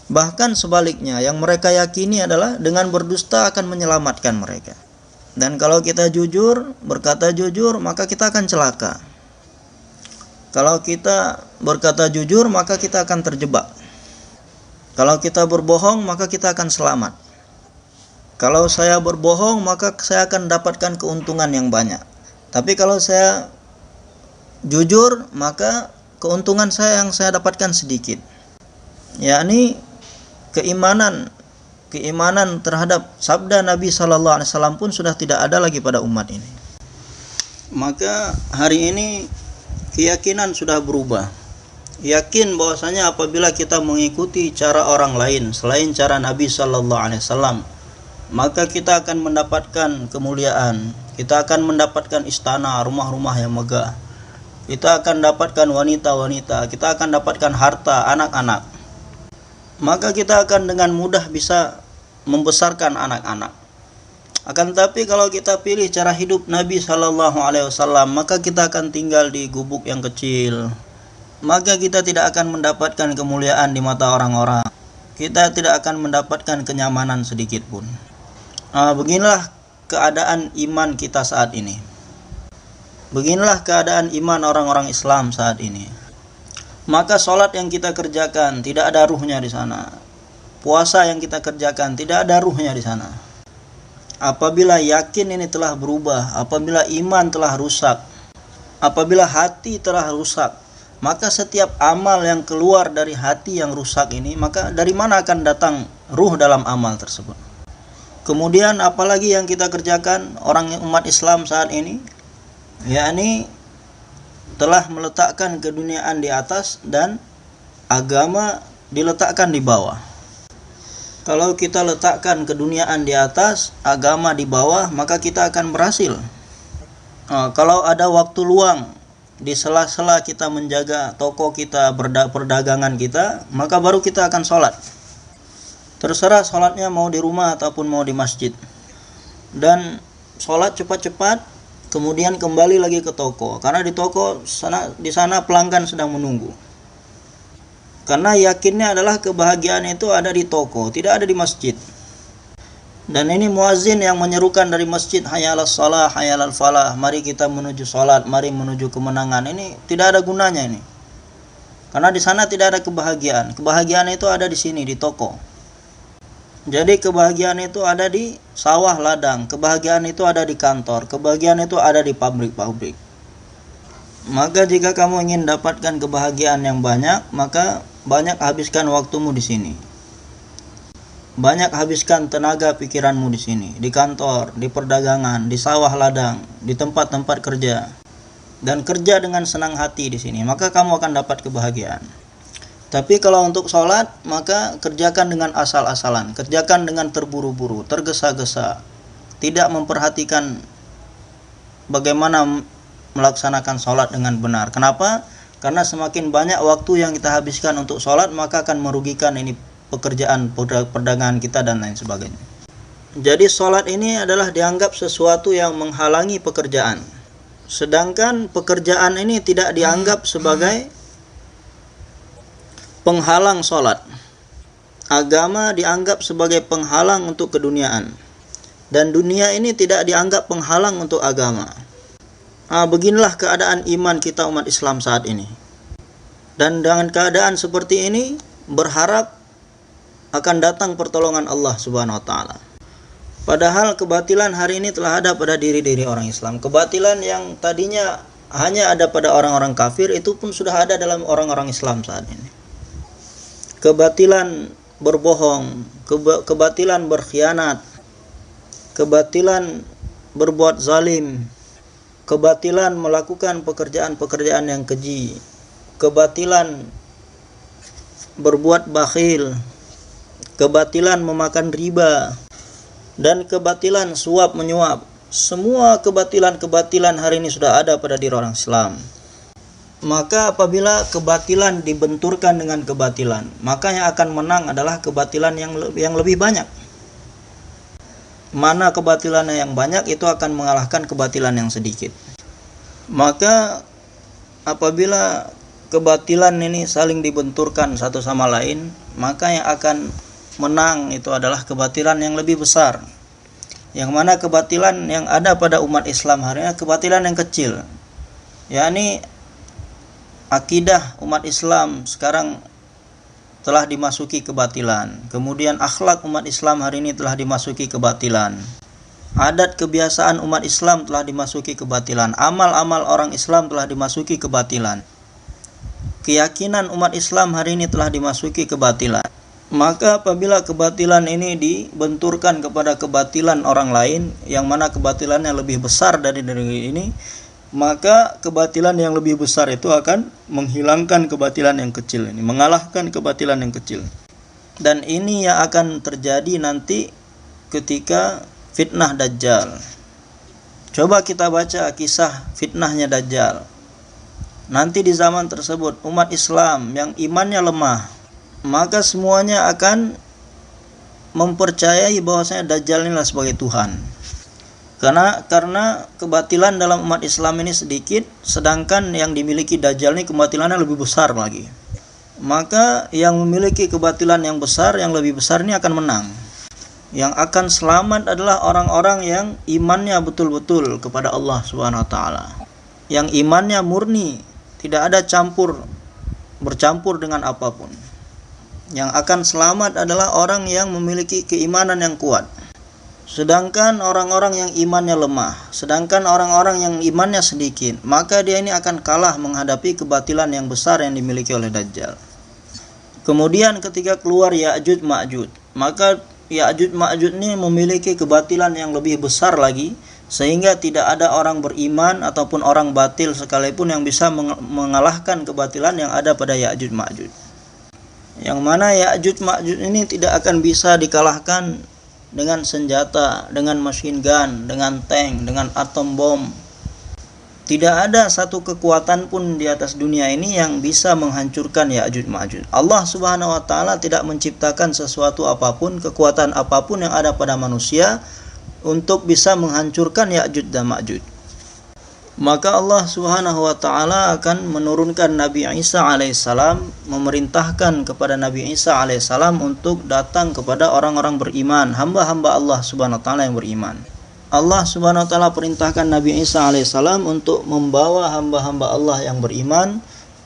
Bahkan sebaliknya, yang mereka yakini adalah dengan berdusta akan menyelamatkan mereka. Dan kalau kita jujur, berkata jujur, maka kita akan celaka. Kalau kita berkata jujur, maka kita akan terjebak. Kalau kita berbohong, maka kita akan selamat. Kalau saya berbohong, maka saya akan dapatkan keuntungan yang banyak. Tapi kalau saya jujur, maka keuntungan saya yang saya dapatkan sedikit. Yakni keimanan terhadap sabda Nabi sallallahu alaihi wasallam pun sudah tidak ada lagi pada umat ini. Maka hari ini keyakinan sudah berubah. Yakin bahwasanya apabila kita mengikuti cara orang lain selain cara Nabi sallallahu alaihi wasallam, maka kita akan mendapatkan kemuliaan, kita akan mendapatkan istana, rumah-rumah yang megah, kita akan dapatkan wanita-wanita, kita akan dapatkan harta, anak-anak. Maka kita akan dengan mudah bisa membesarkan anak-anak. Akan tetapi kalau kita pilih cara hidup Nabi sallallahu alaihi wasallam, maka kita akan tinggal di gubuk yang kecil. Maka kita tidak akan mendapatkan kemuliaan di mata orang-orang. Kita tidak akan mendapatkan kenyamanan sedikit pun. Beginilah keadaan iman kita saat ini. Beginilah keadaan iman orang-orang Islam saat ini. Maka sholat yang kita kerjakan tidak ada ruhnya di sana. Puasa yang kita kerjakan tidak ada ruhnya di sana. Apabila yakin ini telah berubah, apabila iman telah rusak, apabila hati telah rusak, maka setiap amal yang keluar dari hati yang rusak ini, maka dari mana akan datang ruh dalam amal tersebut? Kemudian apalagi yang kita kerjakan orang umat Islam saat ini, yakni telah meletakkan keduniaan di atas dan agama diletakkan di bawah. Kalau kita letakkan keduniaan di atas, agama di bawah, maka kita akan berhasil. Kalau ada waktu luang di sela-sela kita menjaga toko kita, perdagangan kita, maka baru kita akan sholat. Terserah sholatnya mau di rumah ataupun mau di masjid. Dan sholat cepat-cepat, kemudian kembali lagi ke toko. Karena di toko di sana pelanggan sedang menunggu. Karena yakinnya adalah kebahagiaan itu ada di toko, tidak ada di masjid. Dan ini muazin yang menyerukan dari masjid, hayya 'alas shalah, hayya 'alal falah, mari kita menuju sholat, mari menuju kemenangan. Ini tidak ada gunanya ini. Karena di sana tidak ada kebahagiaan. Kebahagiaan itu ada di sini, di toko. Jadi kebahagiaan itu ada di sawah ladang, kebahagiaan itu ada di kantor, kebahagiaan itu ada di pabrik-pabrik. Maka jika kamu ingin dapatkan kebahagiaan yang banyak, maka banyak habiskan waktumu di sini. Banyak habiskan tenaga pikiranmu di sini, di kantor, di perdagangan, di sawah ladang, di tempat-tempat kerja. Dan kerja dengan senang hati di sini, maka kamu akan dapat kebahagiaan. Tapi kalau untuk sholat, maka kerjakan dengan asal-asalan, kerjakan dengan terburu-buru, tergesa-gesa, tidak memperhatikan bagaimana melaksanakan sholat dengan benar. Kenapa? Karena semakin banyak waktu yang kita habiskan untuk sholat, maka akan merugikan ini pekerjaan, perdagangan kita dan lain sebagainya. Jadi sholat ini adalah dianggap sesuatu yang menghalangi pekerjaan. Sedangkan pekerjaan ini tidak dianggap sebagai penghalang sholat. Agama dianggap sebagai penghalang untuk keduniaan. Dan dunia ini tidak dianggap penghalang untuk agama. Beginilah keadaan iman kita umat Islam saat ini. Dan dengan keadaan seperti ini, berharap akan datang pertolongan Allah Subhanahu wa taala. Padahal kebatilan hari ini telah ada pada diri-diri orang Islam. Kebatilan yang tadinya hanya ada pada orang-orang kafir, itu pun sudah ada dalam orang-orang Islam saat ini. Kebatilan berbohong, kebatilan berkhianat, kebatilan berbuat zalim, kebatilan melakukan pekerjaan-pekerjaan yang keji, kebatilan berbuat bakhil, kebatilan memakan riba, dan kebatilan suap menyuap. Semua kebatilan-kebatilan hari ini sudah ada pada diri orang Islam. Maka apabila kebatilan dibenturkan dengan kebatilan, maka yang akan menang adalah kebatilan yang lebih banyak. Mana kebatilannya yang banyak itu akan mengalahkan kebatilan yang sedikit. Maka apabila kebatilan ini saling dibenturkan satu sama lain, maka yang akan menang itu adalah kebatilan yang lebih besar. Yang mana kebatilan yang ada pada umat Islam hari ini kebatilan yang kecil, yakni akidah umat Islam sekarang telah dimasuki kebatilan. Kemudian akhlak umat Islam hari ini telah dimasuki kebatilan. Adat kebiasaan umat Islam telah dimasuki kebatilan. Amal-amal orang Islam telah dimasuki kebatilan. Keyakinan umat Islam hari ini telah dimasuki kebatilan. Maka apabila kebatilan ini dibenturkan kepada kebatilan orang lain, yang mana kebatilannya lebih besar dari ini, maka kebatilan yang lebih besar itu akan menghilangkan kebatilan yang kecil ini, mengalahkan kebatilan yang kecil. Dan ini yang akan terjadi nanti ketika fitnah Dajjal. Coba kita baca kisah fitnahnya Dajjal. Nanti di zaman tersebut umat Islam yang imannya lemah, maka semuanya akan mempercayai bahwasanya Dajjal inilah sebagai Tuhan. Karena kebatilan dalam umat Islam ini sedikit, sedangkan yang dimiliki Dajjal ini kebatilannya lebih besar lagi. Maka yang memiliki kebatilan yang besar, yang lebih besar ini akan menang. Yang akan selamat adalah orang-orang yang imannya betul-betul kepada Allah Subhanahu wa taala. Yang imannya murni, tidak ada bercampur dengan apapun. Yang akan selamat adalah orang yang memiliki keimanan yang kuat. Sedangkan orang-orang yang imannya lemah, sedangkan orang-orang yang imannya sedikit, maka dia ini akan kalah menghadapi kebatilan yang besar yang dimiliki oleh Dajjal. Kemudian ketika keluar Ya'juj Ma'juj, maka Ya'juj Ma'juj ini memiliki kebatilan yang lebih besar lagi, sehingga tidak ada orang beriman ataupun orang batil sekalipun yang bisa mengalahkan kebatilan yang ada pada Ya'juj Ma'juj. Yang mana Ya'juj Ma'juj ini tidak akan bisa dikalahkan dengan senjata, dengan machine gun, dengan tank, dengan atom bom. Tidak ada satu kekuatan pun di atas dunia ini yang bisa menghancurkan Ya'juj Ma'juj. Allah Subhanahu wa taala tidak menciptakan sesuatu apapun, kekuatan apapun yang ada pada manusia untuk bisa menghancurkan Ya'juj dan Ma'juj. Maka Allah Subhanahu wa taala akan menurunkan Nabi Isa alaihissalam, memerintahkan kepada Nabi Isa alaihissalam untuk datang kepada orang-orang beriman, hamba-hamba Allah Subhanahu wa taala yang beriman. Allah Subhanahu wa taala perintahkan Nabi Isa alaihissalam untuk membawa hamba-hamba Allah yang beriman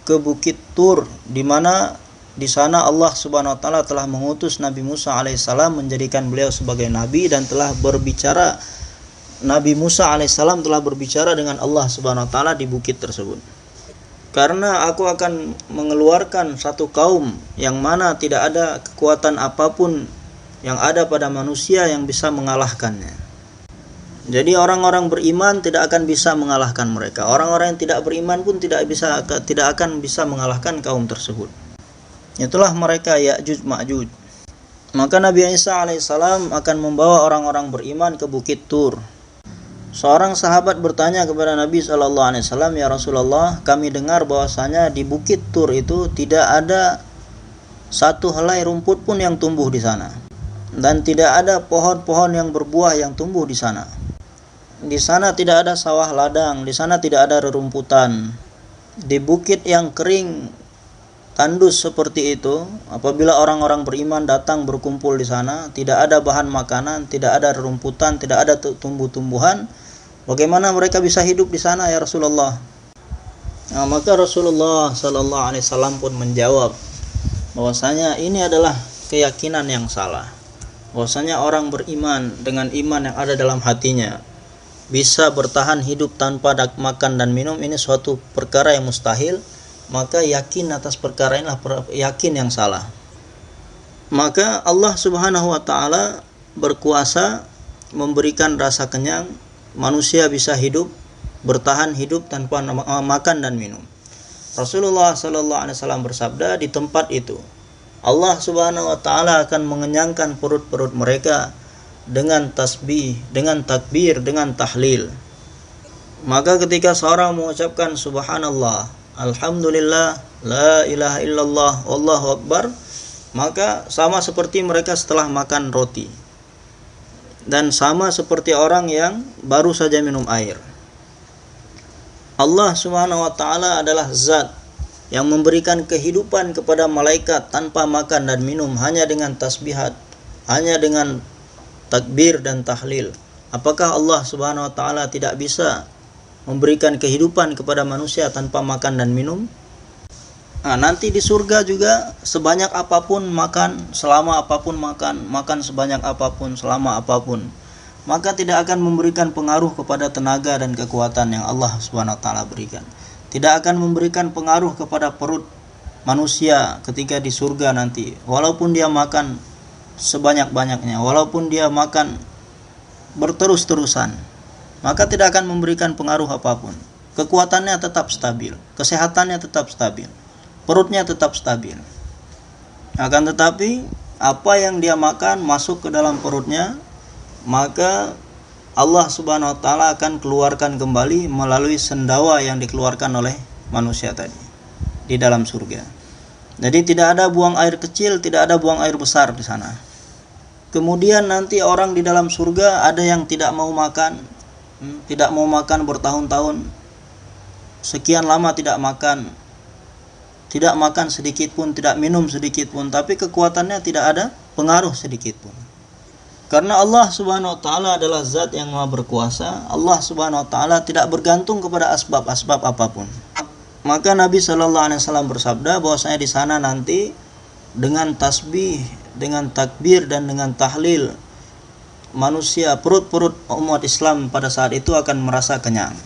ke Bukit Tur, di mana di sana Allah Subhanahu wa taala telah mengutus Nabi Musa alaihissalam, menjadikan beliau sebagai nabi, dan telah berbicara, Nabi Musa alaihissalam telah berbicara dengan Allah Subhanahu wa taala di bukit tersebut. Karena aku akan mengeluarkan satu kaum yang mana tidak ada kekuatan apapun yang ada pada manusia yang bisa mengalahkannya. Jadi orang-orang beriman tidak akan bisa mengalahkan mereka. Orang-orang yang tidak beriman pun tidak akan bisa mengalahkan kaum tersebut. Itulah mereka Ya'juj Ma'juj. Maka Nabi Isa alaihissalam akan membawa orang-orang beriman ke Bukit Tur. Seorang sahabat bertanya kepada Nabi SAW, "Ya Rasulullah, kami dengar bahwasanya di Bukit Tur itu tidak ada satu helai rumput pun yang tumbuh di sana, dan tidak ada pohon-pohon yang berbuah yang tumbuh di sana. Di sana tidak ada sawah ladang, di sana tidak ada rerumputan. Di bukit yang kering, tandus seperti itu, apabila orang-orang beriman datang berkumpul di sana, tidak ada bahan makanan, tidak ada rerumputan, tidak ada tumbuh-tumbuhan. Bagaimana mereka bisa hidup di sana, ya Rasulullah?" Nah, maka Rasulullah SAW pun menjawab bahwasanya ini adalah keyakinan yang salah. Bahwasanya orang beriman dengan iman yang ada dalam hatinya bisa bertahan hidup tanpa makan dan minum, ini suatu perkara yang mustahil. Maka yakin atas perkara inilah yakin yang salah. Maka Allah Subhanahu wa taala berkuasa memberikan rasa kenyang, manusia bisa hidup, bertahan hidup tanpa makan dan minum. Rasulullah SAW bersabda, di tempat itu Allah Subhanahu wa taala akan mengenyangkan perut-perut mereka dengan tasbih, dengan takbir, dengan tahlil. Maka ketika seorang mengucapkan subhanallah, alhamdulillah, la ilaha illallah, wallahu akbar, maka sama seperti mereka setelah makan roti, dan sama seperti orang yang baru saja minum air. Allah Subhanahu wa taala adalah zat yang memberikan kehidupan kepada malaikat tanpa makan dan minum, hanya dengan tasbihat, hanya dengan takbir dan tahlil. Apakah Allah Subhanahu wa taala tidak bisa memberikan kehidupan kepada manusia tanpa makan dan minum? Nanti di surga juga sebanyak apapun makan, selama apapun makan sebanyak apapun, selama apapun, maka tidak akan memberikan pengaruh kepada tenaga dan kekuatan yang Allah Subhanahu wa taala berikan. Tidak akan memberikan pengaruh kepada perut manusia ketika di surga nanti. Walaupun dia makan sebanyak-banyaknya, walaupun dia makan berterus-terusan, maka tidak akan memberikan pengaruh apapun. Kekuatannya tetap stabil, kesehatannya tetap stabil, perutnya tetap stabil. Akan tetapi apa yang dia makan masuk ke dalam perutnya, maka Allah Subhanahu wa taala akan keluarkan kembali melalui sendawa yang dikeluarkan oleh manusia tadi di dalam surga. Jadi tidak ada buang air kecil, tidak ada buang air besar di sana. Kemudian nanti orang di dalam surga ada yang tidak mau makan bertahun-tahun, sekian lama tidak makan sedikit pun, tidak minum sedikit pun, tapi kekuatannya tidak ada pengaruh sedikit pun. Karena Allah Subhanahu wa taala adalah zat yang Maha berkuasa, Allah Subhanahu wa taala tidak bergantung kepada asbab-asbab apapun. Maka Nabi sallallahu alaihi wasallam bersabda bahwasanya di sana nanti dengan tasbih, dengan takbir dan dengan tahlil, manusia, perut-perut umat Islam pada saat itu akan merasa kenyang.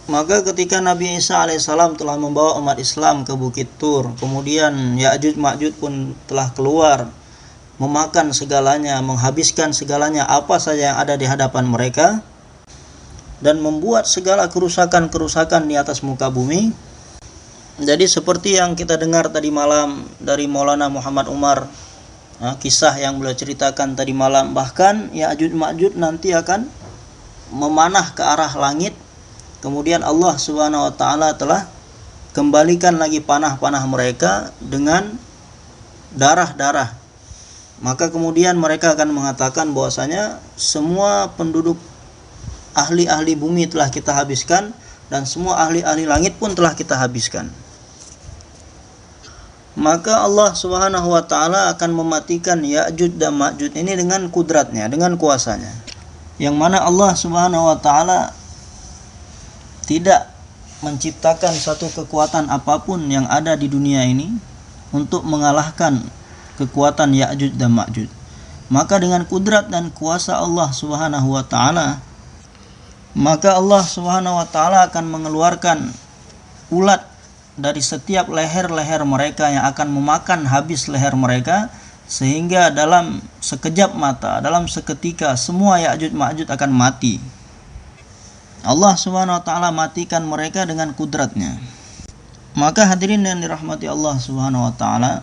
Maka ketika Nabi Isa alaihissalam telah membawa umat Islam ke Bukit Tur, kemudian Ya'juj Ma'juj pun telah keluar, memakan segalanya, menghabiskan segalanya apa saja yang ada di hadapan mereka, dan membuat segala kerusakan-kerusakan di atas muka bumi. Jadi seperti yang kita dengar tadi malam dari Maulana Muhammad Umar, kisah yang beliau ceritakan tadi malam, bahkan Ya'juj Ma'juj nanti akan memanah ke arah langit. Kemudian Allah Subhanahu wa taala telah kembalikan lagi panah-panah mereka dengan darah-darah. Maka kemudian mereka akan mengatakan bahwasanya semua penduduk ahli-ahli bumi telah kita habiskan, dan semua ahli-ahli langit pun telah kita habiskan. Maka Allah Subhanahu wa taala akan mematikan Ya'juj dan Ma'juj ini dengan kudratnya, dengan kuasanya. Yang mana Allah Subhanahu wa taala tidak menciptakan satu kekuatan apapun yang ada di dunia ini untuk mengalahkan kekuatan Ya'juj dan Ma'juj. Maka dengan kudrat dan kuasa Allah Subhanahu wa taala, maka Allah Subhanahu wa taala akan mengeluarkan ulat dari setiap leher-leher mereka yang akan memakan habis leher mereka, sehingga dalam sekejap mata, dalam seketika semua Ya'juj Ma'juj akan mati. Allah Subhanahu wa taala matikan mereka dengan kudratnya. Maka hadirin yang dirahmati Allah Subhanahu wa taala,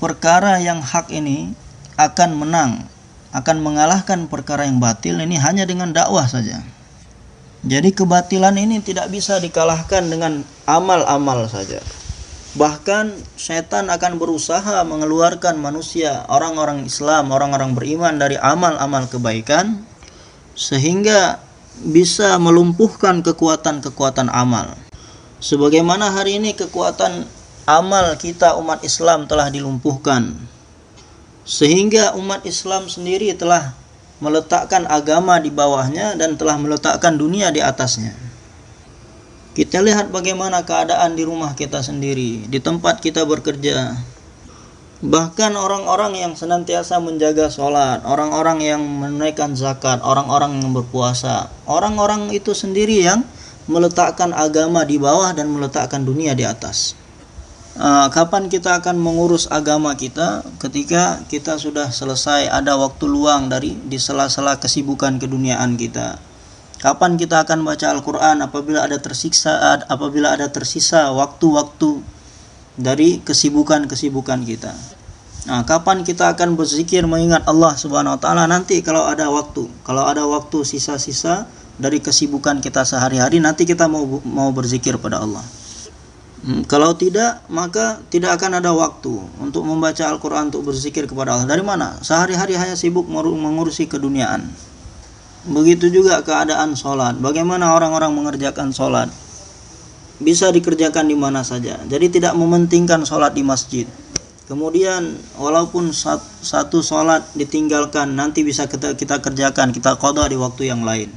perkara yang hak ini akan menang, akan mengalahkan perkara yang batil ini hanya dengan dakwah saja. Jadi kebatilan ini tidak bisa dikalahkan dengan amal-amal saja. Bahkan setan akan berusaha mengeluarkan manusia, orang-orang Islam, orang-orang beriman dari amal-amal kebaikan, sehingga bisa melumpuhkan kekuatan-kekuatan amal. Sebagaimana hari ini kekuatan amal kita umat Islam telah dilumpuhkan, sehingga umat Islam sendiri telah meletakkan agama di bawahnya dan telah meletakkan dunia di atasnya. Kita lihat bagaimana keadaan di rumah kita sendiri, di tempat kita bekerja. Bahkan orang-orang yang senantiasa menjaga sholat, orang-orang yang menunaikan zakat, orang-orang yang berpuasa, orang-orang itu sendiri yang meletakkan agama di bawah dan meletakkan dunia di atas. Kapan kita akan mengurus agama kita? Ketika kita sudah selesai, ada waktu luang di sela-sela kesibukan keduniaan kita. Kapan kita akan baca Al-Quran apabila ada tersisa waktu-waktu dari kesibukan-kesibukan kita. Kapan kita akan berzikir mengingat Allah Subhanahu wa taala? Nanti kalau ada waktu sisa-sisa dari kesibukan kita sehari-hari, nanti kita mau berzikir pada Allah. Kalau tidak, maka tidak akan ada waktu untuk membaca Al-Quran, untuk berzikir kepada Allah. Dari mana? Sehari-hari hanya sibuk mengurusi keduniaan. Begitu juga keadaan sholat. Bagaimana orang-orang mengerjakan sholat? Bisa dikerjakan di mana saja. Jadi tidak mementingkan sholat di masjid. Kemudian walaupun satu sholat ditinggalkan, nanti bisa kita kerjakan, kita qada di waktu yang lain.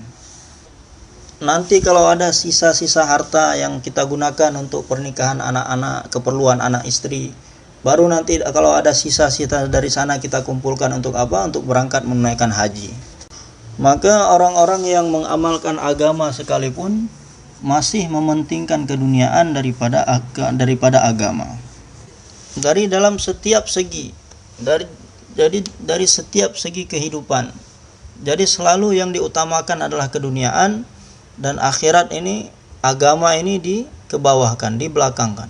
Nanti kalau ada sisa-sisa harta yang kita gunakan untuk pernikahan anak-anak, keperluan anak istri, baru nanti kalau ada sisa-sisa dari sana kita kumpulkan untuk apa? Untuk berangkat menunaikan haji. Maka orang-orang yang mengamalkan agama sekalipun masih mementingkan keduniaan daripada agama. Dari dalam setiap segi, dari setiap segi kehidupan. Jadi selalu yang diutamakan adalah keduniaan, dan akhirat ini, agama ini dikebawahkan, dibelakangkan.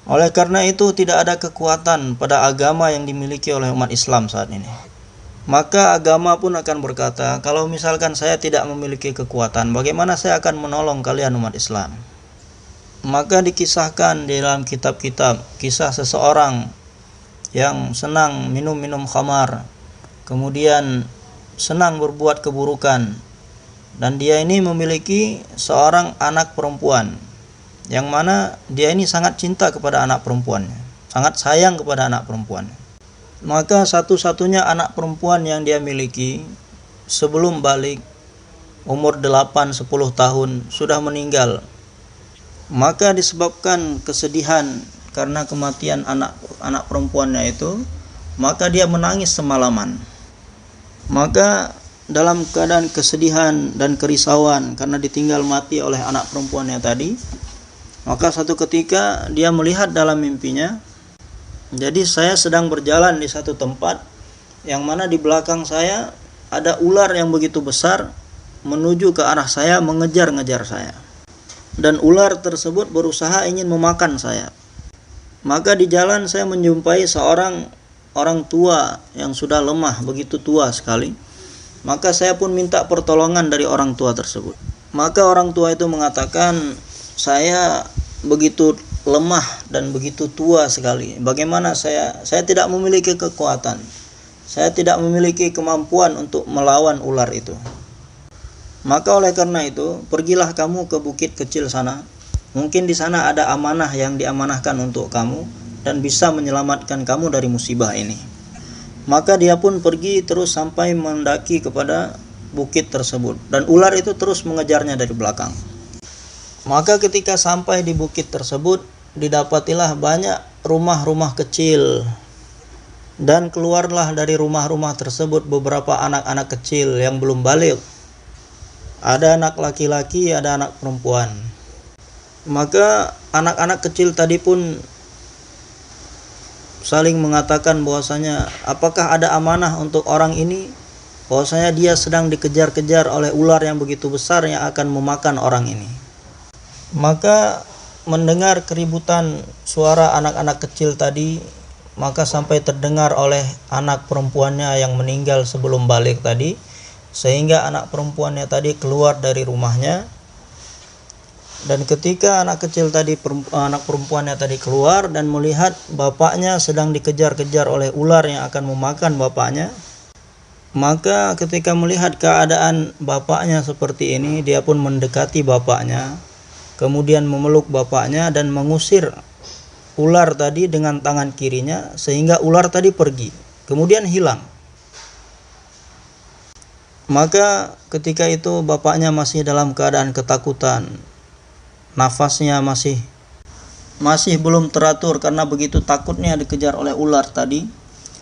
Oleh karena itu tidak ada kekuatan pada agama yang dimiliki oleh umat Islam saat ini. Maka agama pun akan berkata, kalau misalkan saya tidak memiliki kekuatan, bagaimana saya akan menolong kalian umat Islam? Maka dikisahkan di dalam kitab-kitab kisah seseorang yang senang minum khamar, kemudian senang berbuat keburukan. Dan dia ini memiliki seorang anak perempuan, yang mana dia ini sangat cinta kepada anak perempuannya, sangat sayang kepada anak perempuannya. Maka satu-satunya anak perempuan yang dia miliki sebelum balik, umur 8-10 tahun, sudah meninggal. Maka disebabkan kesedihan karena kematian anak perempuannya itu, maka dia menangis semalaman. Maka dalam keadaan kesedihan dan kerisauan karena ditinggal mati oleh anak perempuannya tadi, maka satu ketika dia melihat dalam mimpinya, jadi saya sedang berjalan di satu tempat yang mana di belakang saya ada ular yang begitu besar menuju ke arah saya, mengejar-ngejar saya, dan ular tersebut berusaha ingin memakan saya. Maka di jalan saya menjumpai seorang orang tua yang sudah lemah, begitu tua sekali. Maka saya pun minta pertolongan dari orang tua tersebut. Maka orang tua itu mengatakan, saya begitu lemah dan begitu tua sekali. Bagaimana saya tidak memiliki kekuatan. Saya tidak memiliki kemampuan untuk melawan ular itu. Maka oleh karena itu, pergilah kamu ke bukit kecil sana. Mungkin di sana ada amanah yang diamanahkan untuk kamu dan bisa menyelamatkan kamu dari musibah ini. Maka dia pun pergi terus sampai mendaki kepada bukit tersebut, dan ular itu terus mengejarnya dari belakang. Maka ketika sampai di bukit tersebut, didapatilah banyak rumah-rumah kecil, dan keluarlah dari rumah-rumah tersebut beberapa anak-anak kecil yang belum balik. Ada anak laki-laki, ada anak perempuan. Maka anak-anak kecil tadi pun saling mengatakan bahwasanya, apakah ada amanah untuk orang ini, bahwasanya dia sedang dikejar-kejar oleh ular yang begitu besar yang akan memakan orang ini. Maka mendengar keributan suara anak-anak kecil tadi, maka sampai terdengar oleh anak perempuannya yang meninggal sebelum balik tadi, sehingga anak perempuannya tadi keluar dari rumahnya. Dan ketika anak perempuannya tadi keluar dan melihat bapaknya sedang dikejar-kejar oleh ular yang akan memakan bapaknya, maka ketika melihat keadaan bapaknya seperti ini, dia pun mendekati bapaknya, kemudian memeluk bapaknya dan mengusir ular tadi dengan tangan kirinya, sehingga ular tadi pergi, kemudian hilang. Maka ketika itu bapaknya masih dalam keadaan ketakutan, nafasnya masih belum teratur karena begitu takutnya dikejar oleh ular tadi,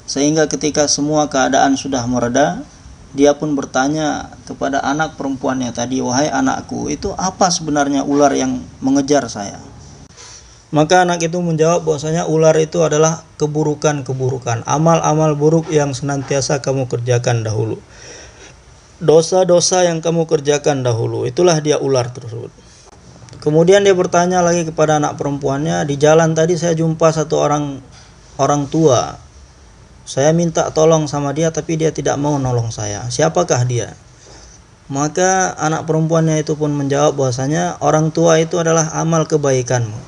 sehingga ketika semua keadaan sudah mereda, dia pun bertanya kepada anak perempuannya tadi, wahai anakku, itu apa sebenarnya ular yang mengejar saya? Maka anak itu menjawab bahwasanya ular itu adalah keburukan-keburukan, amal-amal buruk yang senantiasa kamu kerjakan dahulu, dosa-dosa yang kamu kerjakan dahulu, itulah dia ular tersebut. Kemudian dia bertanya lagi kepada anak perempuannya, di jalan tadi saya jumpa satu orang tua. Saya minta tolong sama dia tapi dia tidak mau nolong saya. Siapakah dia? Maka anak perempuannya itu pun menjawab bahwasanya orang tua itu adalah amal kebaikanmu.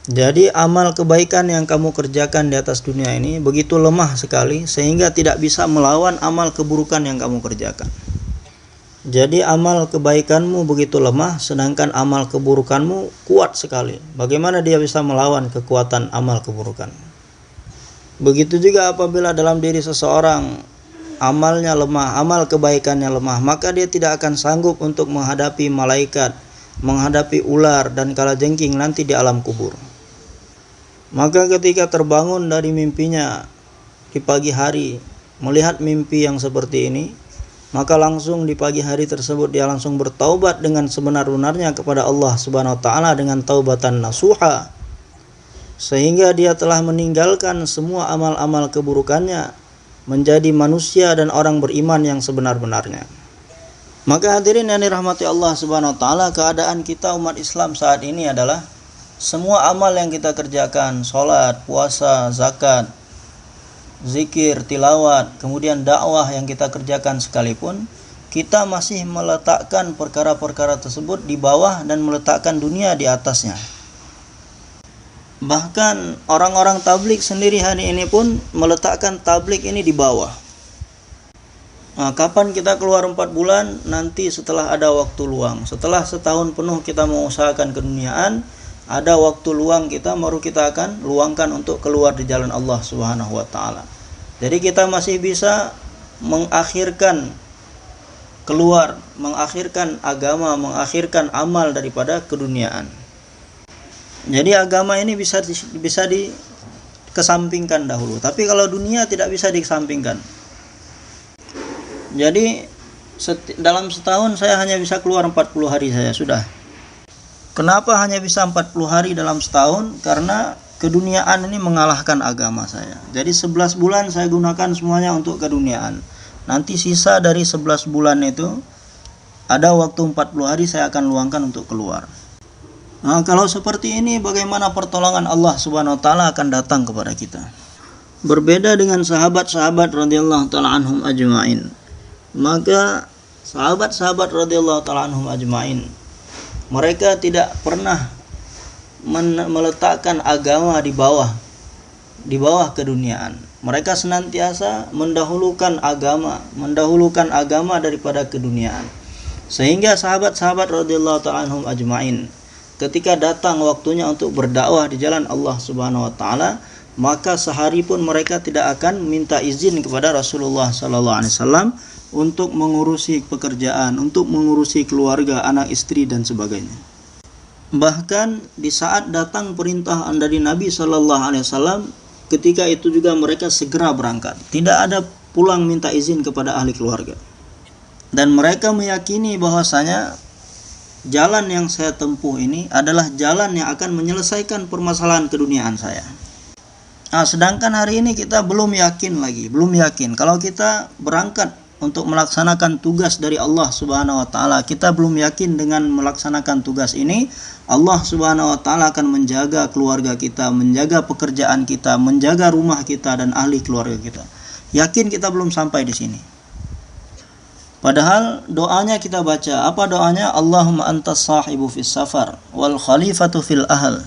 Jadi amal kebaikan yang kamu kerjakan di atas dunia ini begitu lemah sekali sehingga tidak bisa melawan amal keburukan yang kamu kerjakan. Jadi amal kebaikanmu begitu lemah sedangkan amal keburukanmu kuat sekali. Bagaimana dia bisa melawan kekuatan amal keburukan? Begitu juga apabila dalam diri seseorang amalnya lemah, amal kebaikannya lemah, maka dia tidak akan sanggup untuk menghadapi malaikat, menghadapi ular dan kalajengking nanti di alam kubur. Maka ketika terbangun dari mimpinya di pagi hari, melihat mimpi yang seperti ini, maka langsung di pagi hari tersebut dia langsung bertaubat dengan sebenar-benarnya kepada Allah Subhanahu wa taala dengan taubatan nasuha, sehingga dia telah meninggalkan semua amal-amal keburukannya, menjadi manusia dan orang beriman yang sebenar-benarnya. Maka hadirin yang dirahmati Allah Subhanahu wa taala, keadaan kita umat Islam saat ini adalah semua amal yang kita kerjakan, sholat, puasa, zakat, zikir, tilawat, kemudian dakwah yang kita kerjakan sekalipun, kita masih meletakkan perkara-perkara tersebut di bawah dan meletakkan dunia di atasnya. Bahkan orang-orang tablik sendiri hari ini pun meletakkan tablik ini di bawah. Nah, kapan kita keluar 4 bulan? Nanti setelah ada waktu luang. Setelah setahun penuh kita mengusahakan keduniaan, ada waktu luang kita baru kita akan luangkan untuk keluar di jalan Allah Subhanahu wa taala. Jadi kita masih bisa mengakhirkan keluar, mengakhirkan agama, mengakhirkan amal daripada keduniaan. Jadi agama ini bisa dikesampingkan dahulu, tapi kalau dunia tidak bisa dikesampingkan. Jadi dalam setahun saya hanya bisa keluar 40 hari saja sudah. Kenapa hanya bisa 40 hari dalam setahun? Karena keduniaan ini mengalahkan agama saya. Jadi 11 bulan saya gunakan semuanya untuk keduniaan. Nanti sisa dari 11 bulan itu ada waktu 40 hari saya akan luangkan untuk keluar. Nah, kalau seperti ini bagaimana pertolongan Allah Subhanahu wa taala akan datang kepada kita? Berbeda dengan sahabat-sahabat radhiyallahu taala anhum ajmain. Maka sahabat-sahabat radhiyallahu taala anhum ajmain, mereka tidak pernah meletakkan agama di bawah keduniaan. Mereka senantiasa mendahulukan agama daripada keduniaan. Sehingga sahabat-sahabat radhiyallahu ta'ala anhum ajmain, ketika datang waktunya untuk berdakwah di jalan Allah Subhanahu wa taala, maka sehari pun mereka tidak akan minta izin kepada Rasulullah sallallahu alaihi wasallam untuk mengurusi pekerjaan, untuk mengurusi keluarga, anak istri dan sebagainya. Bahkan di saat datang perintah dari Nabi sallallahu alaihi wasallam, ketika itu juga mereka segera berangkat. Tidak ada pulang minta izin kepada ahli keluarga. Dan mereka meyakini bahwasanya jalan yang saya tempuh ini adalah jalan yang akan menyelesaikan permasalahan keduniaan saya. Nah, sedangkan hari ini kita belum yakin. Kalau kita berangkat untuk melaksanakan tugas dari Allah Subhanahu wa taala, kita belum yakin dengan melaksanakan tugas ini Allah Subhanahu wa taala akan menjaga keluarga kita, menjaga pekerjaan kita, menjaga rumah kita dan ahli keluarga kita. Yakin kita belum sampai di sini. Padahal doanya kita baca, apa doanya? Allahumma antas sahibu fis safar wal khalifatu fil ahl.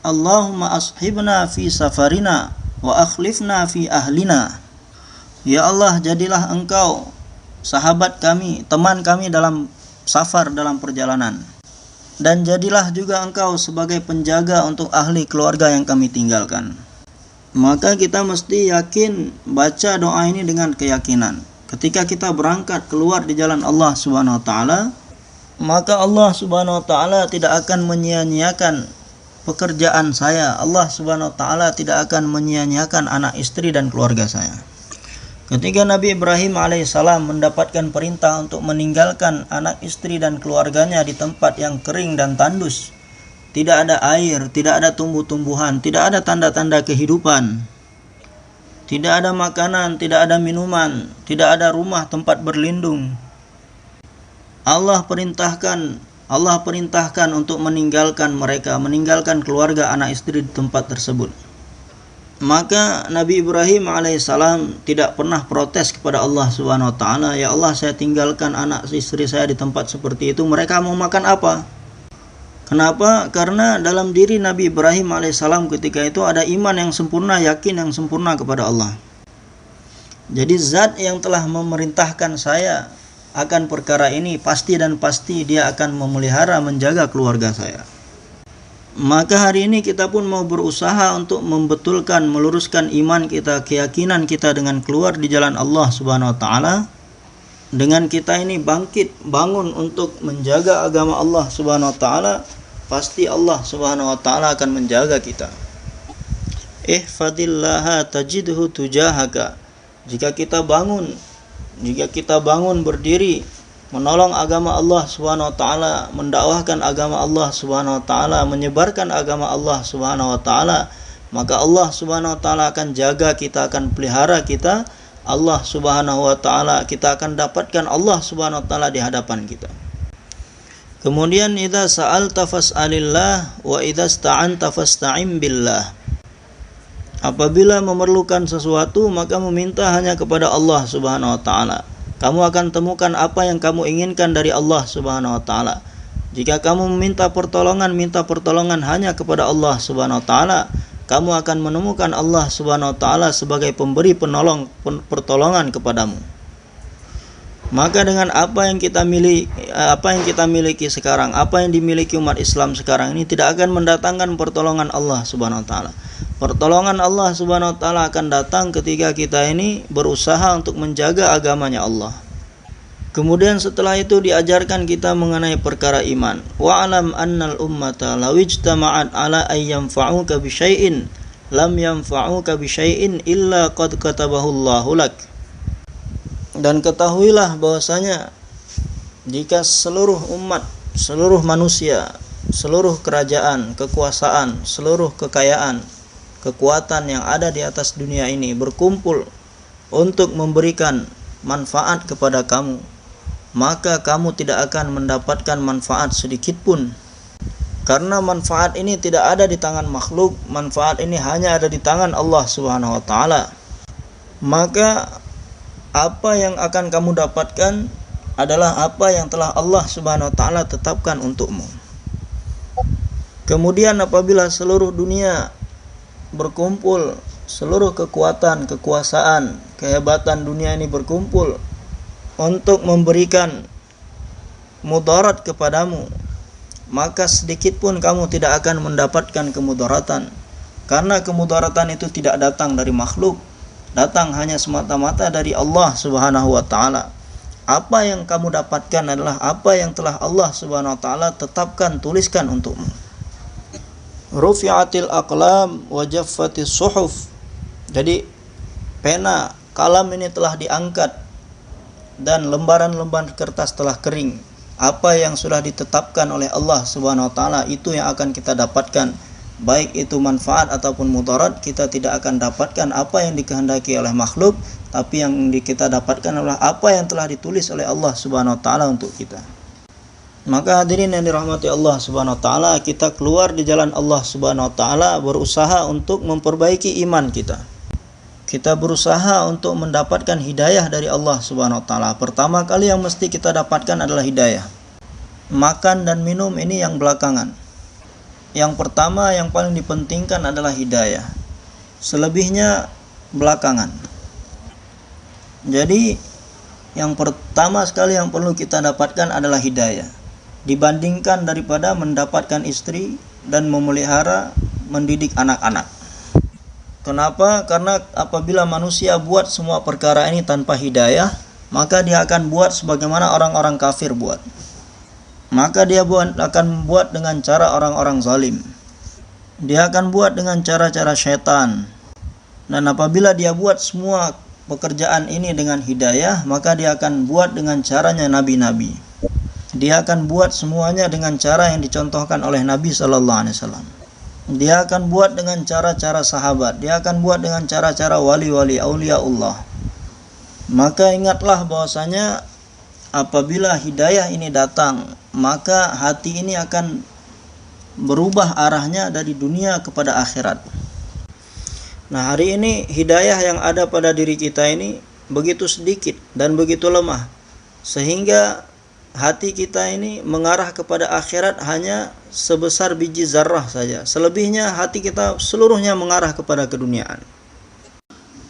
Allahumma ashibna fi safarina wa akhlifna fi ahlina. Ya Allah, jadilah engkau sahabat kami, teman kami dalam safar, dalam perjalanan. Dan jadilah juga engkau sebagai penjaga untuk ahli keluarga yang kami tinggalkan. Maka kita mesti yakin, baca doa ini dengan keyakinan. Ketika kita berangkat keluar di jalan Allah Subhanahu wa taala, maka Allah Subhanahu wa taala tidak akan menyia-nyiakan pekerjaan saya. Allah Subhanahu wa taala tidak akan menyia-nyiakan anak istri dan keluarga saya. Ketika Nabi Ibrahim alaihissalam mendapatkan perintah untuk meninggalkan anak istri dan keluarganya di tempat yang kering dan tandus, tidak ada air, tidak ada tumbuh-tumbuhan, tidak ada tanda-tanda kehidupan, tidak ada makanan, tidak ada minuman, tidak ada rumah tempat berlindung. Allah perintahkan untuk meninggalkan mereka, meninggalkan keluarga, anak istri di tempat tersebut. Maka Nabi Ibrahim alaihissalam tidak pernah protes kepada Allah Subhanahu wa taala, ya Allah, saya tinggalkan anak istri saya di tempat seperti itu, mereka mau makan apa? Kenapa? Karena dalam diri Nabi Ibrahim alaihissalam ketika itu ada iman yang sempurna, yakin yang sempurna kepada Allah. Jadi zat yang telah memerintahkan saya akan perkara ini pasti dan pasti dia akan memelihara, menjaga keluarga saya. Maka hari ini kita pun mau berusaha untuk membetulkan, meluruskan iman kita, keyakinan kita dengan keluar di jalan Allah Subhanahu wa taala. Dengan kita ini bangkit, bangun untuk menjaga agama Allah Subhanahu wa taala, pasti Allah Subhanahu wa taala akan menjaga kita. Ihfadillaha tajidhu tujahaka. Jika kita bangun berdiri menolong agama Allah Subhanahu wa taala, mendakwahkan agama Allah Subhanahu wa taala, menyebarkan agama Allah Subhanahu wa taala, maka Allah Subhanahu wa taala akan jaga kita, akan pelihara kita. Allah Subhanahu wa taala, kita akan dapatkan Allah Subhanahu wa taala di hadapan kita. Kemudian idza sa'alta fas'alillah wa idza ista'anta fasta'in billah. Apabila memerlukan sesuatu maka meminta hanya kepada Allah Subhanahu wa taala. Kamu akan temukan apa yang kamu inginkan dari Allah Subhanahu wa taala. Jika kamu minta pertolongan hanya kepada Allah Subhanahu wa taala, kamu akan menemukan Allah Subhanahu wa taala sebagai pemberi pertolongan kepadamu. Maka dengan apa yang kita miliki sekarang, apa yang dimiliki umat Islam sekarang ini tidak akan mendatangkan pertolongan Allah Subhanahu wa taala. Pertolongan Allah Subhanahu wa taala akan datang ketika kita ini berusaha untuk menjaga agamanya Allah. Kemudian setelah itu diajarkan kita mengenai perkara iman. Wa'lam annal ummata law ijtama'at ala ay yanfa'uka bi syai'in lam yanfa'uka bi syai'in illa qad katabahu Allahu lak. Dan ketahuilah bahwasanya jika seluruh umat, seluruh manusia, seluruh kerajaan, kekuasaan, seluruh kekayaan, kekuatan yang ada di atas dunia ini berkumpul untuk memberikan manfaat kepada kamu, maka kamu tidak akan mendapatkan manfaat sedikit pun. Karena manfaat ini tidak ada di tangan makhluk, manfaat ini hanya ada di tangan Allah Subhanahu wa taala. Maka apa yang akan kamu dapatkan adalah apa yang telah Allah Subhanahu wa taala tetapkan untukmu. Kemudian apabila seluruh dunia berkumpul, seluruh kekuatan, kekuasaan, kehebatan dunia ini berkumpul untuk memberikan mudarat kepadamu, maka sedikit pun kamu tidak akan mendapatkan kemudaratan. Karena kemudaratan itu tidak datang dari makhluk, datang hanya semata-mata dari Allah Subhanahu wa taala. Apa yang kamu dapatkan adalah apa yang telah Allah Subhanahu wa taala tetapkan, tuliskan untukmu. Rufi'atil aqlam wa jaffatis suhuf. Jadi pena, kalam ini telah diangkat dan lembaran-lembaran kertas telah kering. Apa yang sudah ditetapkan oleh Allah Subhanahu wa taala itu yang akan kita dapatkan. Baik itu manfaat ataupun mudarat, kita tidak akan dapatkan apa yang dikehendaki oleh makhluk, tapi yang kita dapatkan adalah apa yang telah ditulis oleh Allah Subhanahu wa taala untuk kita. Maka hadirin yang dirahmati Allah Subhanahu wa taala, kita keluar di jalan Allah Subhanahu wa taala berusaha untuk memperbaiki iman kita. Kita berusaha untuk mendapatkan hidayah dari Allah Subhanahu wa taala. Pertama kali yang mesti kita dapatkan adalah hidayah. Makan dan minum ini yang belakangan. Yang pertama yang paling dipentingkan adalah hidayah. Selebihnya belakangan. Jadi yang pertama sekali yang perlu kita dapatkan adalah hidayah. Dibandingkan daripada mendapatkan istri dan memelihara, mendidik anak-anak. Kenapa? Karena apabila manusia buat semua perkara ini tanpa hidayah, maka dia akan buat sebagaimana orang-orang kafir buat. Maka dia akan membuat dengan cara orang-orang zalim. Dia akan buat dengan cara-cara syaitan. Dan apabila dia buat semua pekerjaan ini dengan hidayah, maka dia akan buat dengan caranya nabi-nabi. Dia akan buat semuanya dengan cara yang dicontohkan oleh Nabi SAW. Dia akan buat dengan cara-cara sahabat. Dia akan buat dengan cara-cara wali-wali auliaullah. Maka ingatlah bahwasanya apabila hidayah ini datang, maka hati ini akan berubah arahnya dari dunia kepada akhirat. Nah, hari ini hidayah yang ada pada diri kita ini begitu sedikit dan begitu lemah, sehingga hati kita ini mengarah kepada akhirat hanya sebesar biji zarrah saja. Selebihnya hati kita seluruhnya mengarah kepada keduniaan.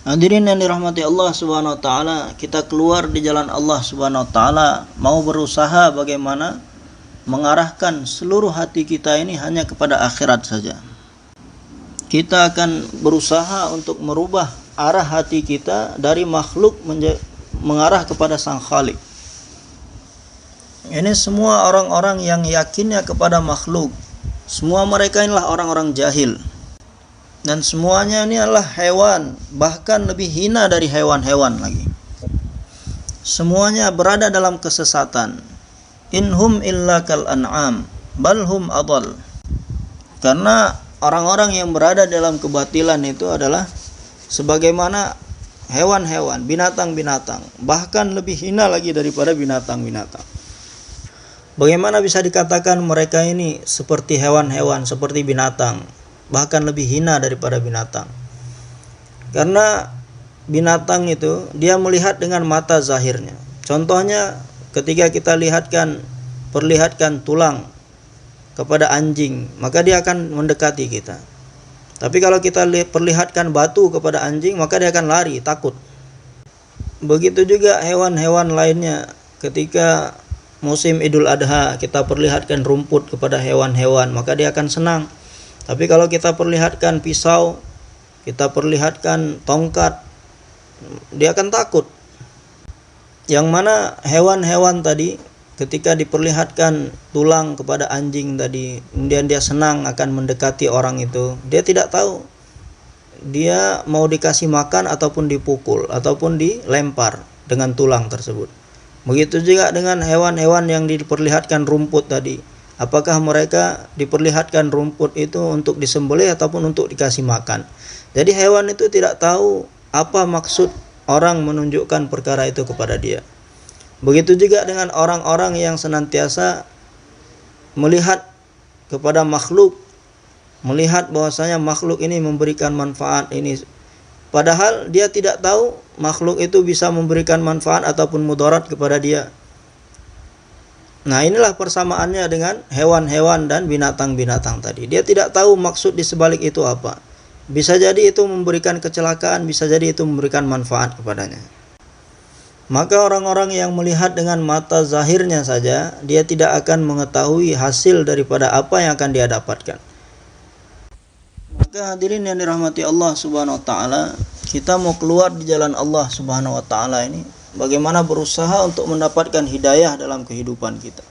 Hadirin yang dirahmati Allah Subhanahu wa taala, kita keluar di jalan Allah Subhanahu wa taala mau berusaha bagaimana mengarahkan seluruh hati kita ini hanya kepada akhirat saja. Kita akan berusaha untuk merubah arah hati kita dari makhluk mengarah kepada Sang Khalik. Ini semua orang-orang yang yakinnya kepada makhluk. Semua mereka inilah orang-orang jahil. Dan semuanya ini adalah hewan, bahkan lebih hina dari hewan-hewan lagi. Semuanya berada dalam kesesatan. Inhum illa kal an'am, bal hum adall. Karena orang-orang yang berada dalam kebatilan itu adalah sebagaimana hewan-hewan, binatang-binatang, bahkan lebih hina lagi daripada binatang-binatang. Bagaimana bisa dikatakan mereka ini seperti hewan-hewan, seperti binatang, bahkan lebih hina daripada binatang? Karena binatang itu dia melihat dengan mata zahirnya. Contohnya ketika kita perlihatkan tulang kepada anjing, maka dia akan mendekati kita. Tapi kalau kita perlihatkan batu kepada anjing, maka dia akan lari, takut. Begitu juga hewan-hewan lainnya. Ketika musim Idul Adha, kita perlihatkan rumput kepada hewan-hewan, maka dia akan senang. Tapi kalau kita perlihatkan pisau, kita perlihatkan tongkat, dia akan takut. Yang mana hewan-hewan tadi ketika diperlihatkan tulang kepada anjing tadi, kemudian dia senang akan mendekati orang itu, dia tidak tahu dia mau dikasih makan ataupun dipukul ataupun dilempar dengan tulang tersebut. Begitu juga dengan hewan-hewan yang diperlihatkan rumput tadi. Apakah mereka diperlihatkan rumput itu untuk disembelih ataupun untuk dikasih makan? Jadi hewan itu tidak tahu apa maksud orang menunjukkan perkara itu kepada dia. Begitu juga dengan orang-orang yang senantiasa melihat kepada makhluk, melihat bahwasanya makhluk ini memberikan manfaat ini, padahal dia tidak tahu makhluk itu bisa memberikan manfaat ataupun mudarat kepada dia. Nah, inilah persamaannya dengan hewan-hewan dan binatang-binatang tadi. Dia tidak tahu maksud di sebalik itu apa. Bisa jadi itu memberikan kecelakaan, bisa jadi itu memberikan manfaat kepadanya. Maka orang-orang yang melihat dengan mata zahirnya saja, dia tidak akan mengetahui hasil daripada apa yang akan dia dapatkan. Maka hadirin yang dirahmati Allah Subhanahu wa taala, kita mau keluar di jalan Allah Subhanahu wa taala ini, bagaimana berusaha untuk mendapatkan hidayah dalam kehidupan kita.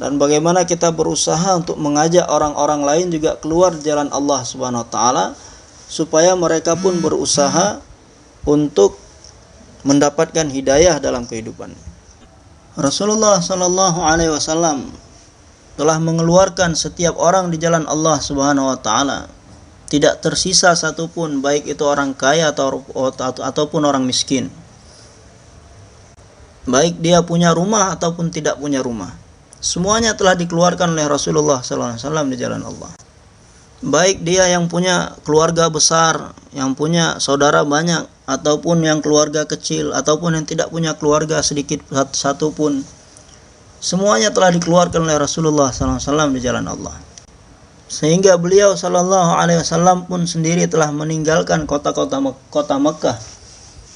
Dan bagaimana kita berusaha untuk mengajak orang-orang lain juga keluar di jalan Allah Subhanahu wa taala, supaya mereka pun berusaha untuk mendapatkan hidayah dalam kehidupan. Rasulullah sallallahu alaihi wasallam telah mengeluarkan setiap orang di jalan Allah Subhanahu wa taala. Tidak tersisa satupun, baik itu orang kaya ataupun orang miskin. Baik dia punya rumah ataupun tidak punya rumah. Semuanya telah dikeluarkan oleh Rasulullah sallallahu alaihi wasallam di jalan Allah. Baik dia yang punya keluarga besar, yang punya saudara banyak, ataupun yang keluarga kecil, ataupun yang tidak punya keluarga sedikit satupun, semuanya telah dikeluarkan oleh Rasulullah SAW di jalan Allah. Sehingga beliau SAW pun sendiri telah meninggalkan kota Mekah,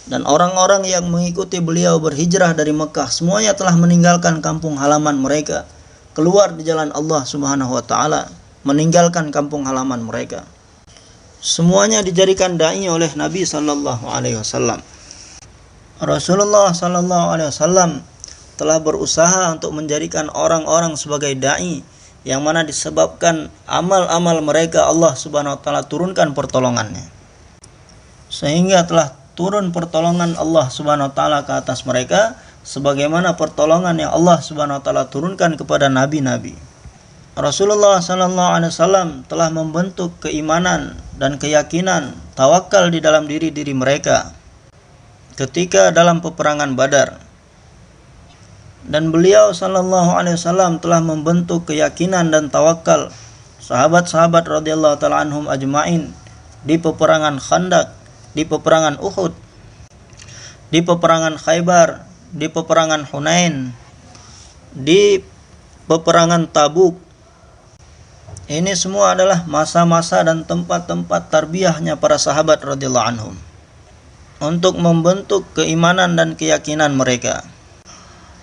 dan orang-orang yang mengikuti beliau berhijrah dari Mekah semuanya telah meninggalkan kampung halaman mereka, keluar di jalan Allah Subhanahu wa taala, meninggalkan kampung halaman mereka. Semuanya dijadikan dai oleh Nabi sallallahu alaihi wasallam. Rasulullah sallallahu alaihi wasallam telah berusaha untuk menjadikan orang-orang sebagai dai, yang mana disebabkan amal-amal mereka Allah Subhanahu wa taala turunkan pertolongannya. Sehingga telah turun pertolongan Allah Subhanahu wa taala ke atas mereka, sebagaimana pertolongan yang Allah Subhanahu wa taala turunkan kepada nabi-nabi. Rasulullah sallallahu alaihi wasallam telah membentuk keimanan dan keyakinan, tawakal di dalam diri-diri mereka ketika dalam peperangan Badar. Dan beliau sallallahu alaihi wasallam telah membentuk keyakinan dan tawakal sahabat-sahabat radhiyallahu taala anhum ajmain di peperangan Khandaq, di peperangan Uhud, di peperangan Khaybar, di peperangan Hunain, di peperangan Tabuk. Ini semua adalah masa-masa dan tempat-tempat tarbiyahnya para sahabat radhiyallahu anhum untuk membentuk keimanan dan keyakinan mereka,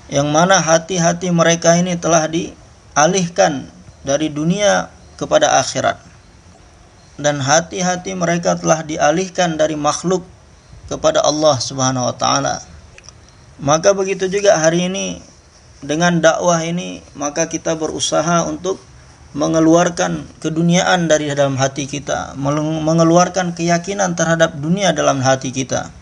yang mana hati-hati mereka ini telah dialihkan dari dunia kepada akhirat, dan hati-hati mereka telah dialihkan dari makhluk kepada Allah Subhanahu wa taala. Maka begitu juga hari ini dengan dakwah ini, maka kita berusaha untuk mengeluarkan keduniaan dari dalam hati kita, mengeluarkan keyakinan terhadap dunia dalam hati kita,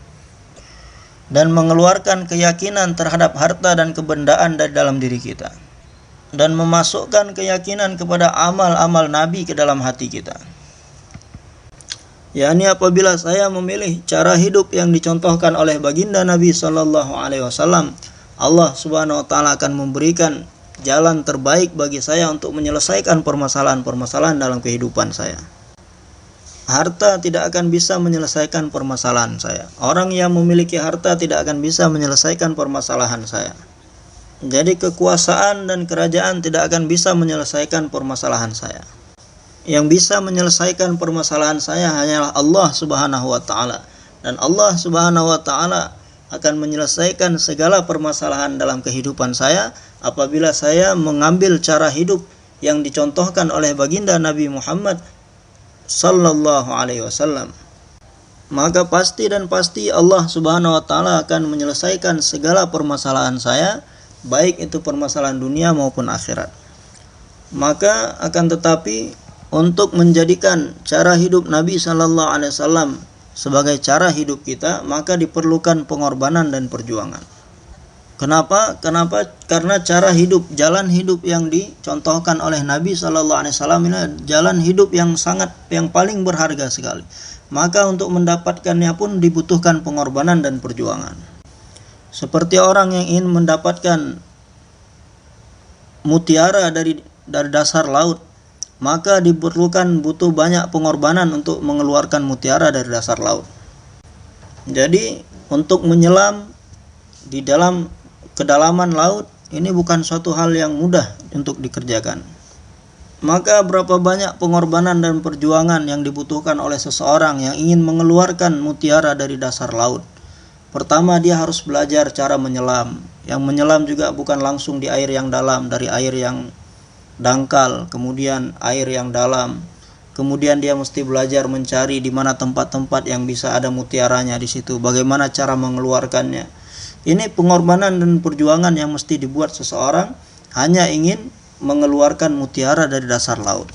dan mengeluarkan keyakinan terhadap harta dan kebendaan dari dalam diri kita, dan memasukkan keyakinan kepada amal-amal Nabi ke dalam hati kita. yakni apabila saya memilih cara hidup yang dicontohkan oleh baginda Nabi sallallahu alaihi wasallam, Allah Subhanahu wa taala akan memberikan jalan terbaik bagi saya untuk menyelesaikan permasalahan-permasalahan dalam kehidupan saya. Harta tidak akan bisa menyelesaikan permasalahan saya. Orang yang memiliki harta tidak akan bisa menyelesaikan permasalahan saya. Jadi kekuasaan dan kerajaan tidak akan bisa menyelesaikan permasalahan saya. Yang bisa menyelesaikan permasalahan saya hanyalah Allah Subhanahu wa taala, dan Allah Subhanahu wa taala akan menyelesaikan segala permasalahan dalam kehidupan saya apabila saya mengambil cara hidup yang dicontohkan oleh baginda Nabi Muhammad sallallahu alaihi wasallam. Maka pasti dan pasti Allah Subhanahu wa taala akan menyelesaikan segala permasalahan saya, baik itu permasalahan dunia maupun akhirat. Maka akan tetapi untuk menjadikan cara hidup Nabi sallallahu alaihi wasallam sebagai cara hidup kita, maka diperlukan pengorbanan dan perjuangan. Kenapa? Karena cara hidup, jalan hidup yang dicontohkan oleh Nabi sallallahu alaihi wasallam ini jalan hidup yang paling berharga sekali. Maka untuk mendapatkannya pun dibutuhkan pengorbanan dan perjuangan. Seperti orang yang ingin mendapatkan mutiara dari dasar laut, maka butuh banyak pengorbanan untuk mengeluarkan mutiara dari dasar laut. Jadi untuk menyelam di dalam kedalaman laut ini bukan suatu hal yang mudah untuk dikerjakan. Maka berapa banyak pengorbanan dan perjuangan yang dibutuhkan oleh seseorang yang ingin mengeluarkan mutiara dari dasar laut. Pertama, dia harus belajar cara menyelam. Yang menyelam juga bukan langsung di air yang dalam, dari air yang dangkal, kemudian air yang dalam. Kemudian dia mesti belajar mencari di mana tempat-tempat yang bisa ada mutiaranya di situ, bagaimana cara mengeluarkannya. Ini pengorbanan dan perjuangan yang mesti dibuat seseorang hanya ingin mengeluarkan mutiara dari dasar laut.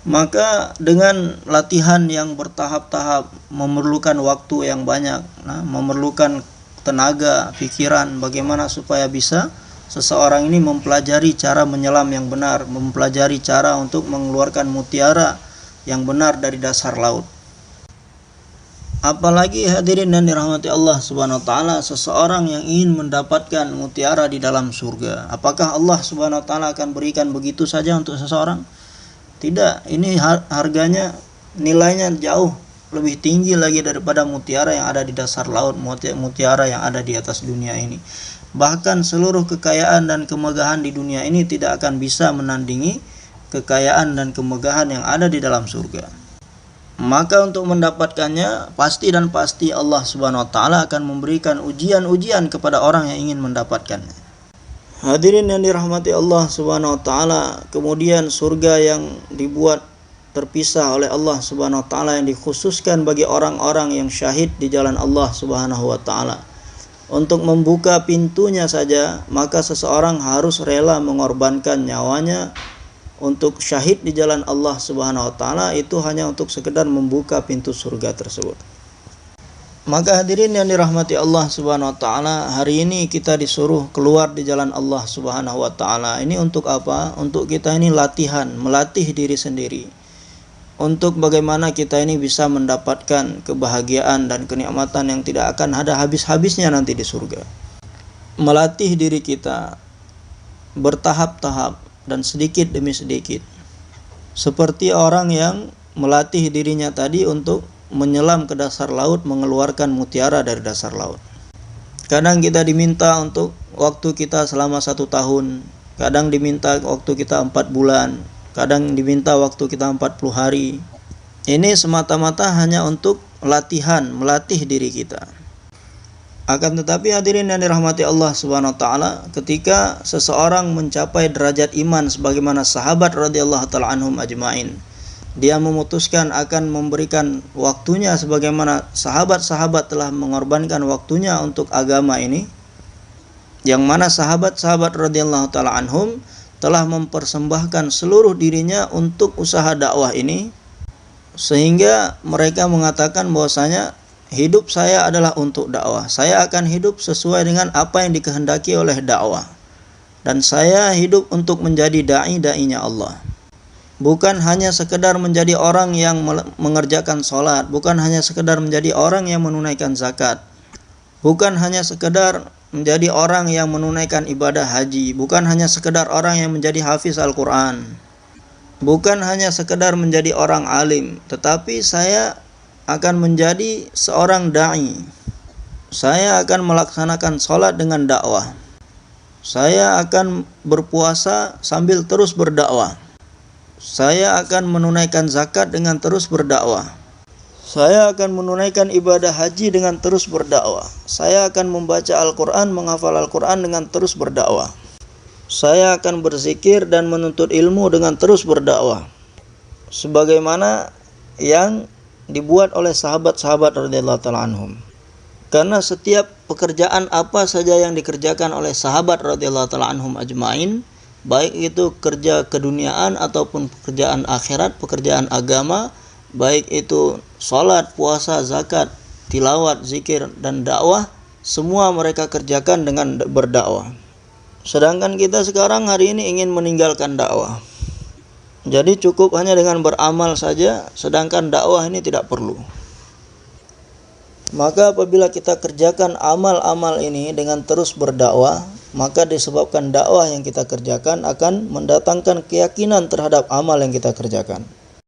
Maka dengan latihan yang bertahap-tahap, memerlukan waktu yang banyak, memerlukan tenaga, pikiran, bagaimana supaya bisa seseorang ini mempelajari cara menyelam yang benar, mempelajari cara untuk mengeluarkan mutiara yang benar dari dasar laut. Apalagi hadirin dan dirahmati Allah Subhanahu wa taala, seseorang yang ingin mendapatkan mutiara di dalam surga, apakah Allah Subhanahu wa taala akan berikan begitu saja untuk seseorang? Tidak, ini harganya, nilainya jauh lebih tinggi lagi daripada mutiara yang ada di dasar laut, mutiara yang ada di atas dunia ini. Bahkan seluruh kekayaan dan kemegahan di dunia ini tidak akan bisa menandingi kekayaan dan kemegahan yang ada di dalam surga. Maka untuk mendapatkannya pasti dan pasti Allah Subhanahu wa taala akan memberikan ujian-ujian kepada orang yang ingin mendapatkannya. Hadirin yang dirahmati Allah Subhanahu wa taala, kemudian surga yang dibuat terpisah oleh Allah Subhanahu wa taala yang dikhususkan bagi orang-orang yang syahid di jalan Allah Subhanahu wa taala. Untuk membuka pintunya saja, maka seseorang harus rela mengorbankan nyawanya untuk syahid di jalan Allah Subhanahu wa taala, itu hanya untuk sekedar membuka pintu surga tersebut. Maka hadirin yang dirahmati Allah Subhanahu wa taala, hari ini kita disuruh keluar di jalan Allah Subhanahu wa taala. Ini untuk apa? Untuk kita ini latihan, melatih diri sendiri. Untuk bagaimana kita ini bisa mendapatkan kebahagiaan dan kenikmatan yang tidak akan ada habis-habisnya nanti di surga. Melatih diri kita bertahap-tahap dan sedikit demi sedikit, seperti orang yang melatih dirinya tadi untuk menyelam ke dasar laut, mengeluarkan mutiara dari dasar laut. Kadang kita diminta untuk waktu kita selama 1 tahun, kadang diminta waktu kita 4 bulan, kadang diminta waktu kita 40 hari. Ini semata-mata hanya untuk latihan, melatih diri kita. Akan tetapi hadirin yang dirahmati Allah Subhanahu wa taala, ketika seseorang mencapai derajat iman sebagaimana sahabat radhiyallahu taala anhum ajmain, dia memutuskan akan memberikan waktunya sebagaimana sahabat-sahabat telah mengorbankan waktunya untuk agama ini, yang mana sahabat-sahabat radhiyallahu taala anhum telah mempersembahkan seluruh dirinya untuk usaha dakwah ini, sehingga mereka mengatakan bahwasanya hidup saya adalah untuk dakwah. Saya akan hidup sesuai dengan apa yang dikehendaki oleh dakwah. Dan saya hidup untuk menjadi da'inya Allah. Bukan hanya sekedar menjadi orang yang mengerjakan sholat, bukan hanya sekedar menjadi orang yang menunaikan zakat, bukan hanya sekedar menjadi orang yang menunaikan ibadah haji, bukan hanya sekedar orang yang menjadi hafiz Al-Quran, bukan hanya sekedar menjadi orang alim, tetapi saya akan menjadi seorang da'i. Saya akan melaksanakan sholat dengan dakwah. Saya akan berpuasa sambil terus berdakwah. Saya akan menunaikan zakat dengan terus berdakwah. Saya akan menunaikan ibadah haji dengan terus berdakwah. Saya akan membaca Al-Quran, menghafal Al-Quran dengan terus berdakwah. Saya akan berzikir dan menuntut ilmu dengan terus berdakwah. Sebagaimana yang dibuat oleh sahabat-sahabat radhiyallahu ta'ala anhum. Karena setiap pekerjaan apa saja yang dikerjakan oleh sahabat radhiyallahu ta'ala anhum ajmain, baik itu kerja keduniaan ataupun pekerjaan akhirat, pekerjaan agama, baik itu salat, puasa, zakat, tilawat, zikir, dan dakwah, semua mereka kerjakan dengan berdakwah. Sedangkan kita sekarang hari ini ingin meninggalkan dakwah. Jadi cukup hanya dengan beramal saja, sedangkan dakwah ini tidak perlu. Maka apabila kita kerjakan amal-amal ini dengan terus berdakwah, maka disebabkan dakwah yang kita kerjakan akan mendatangkan keyakinan terhadap amal yang kita kerjakan.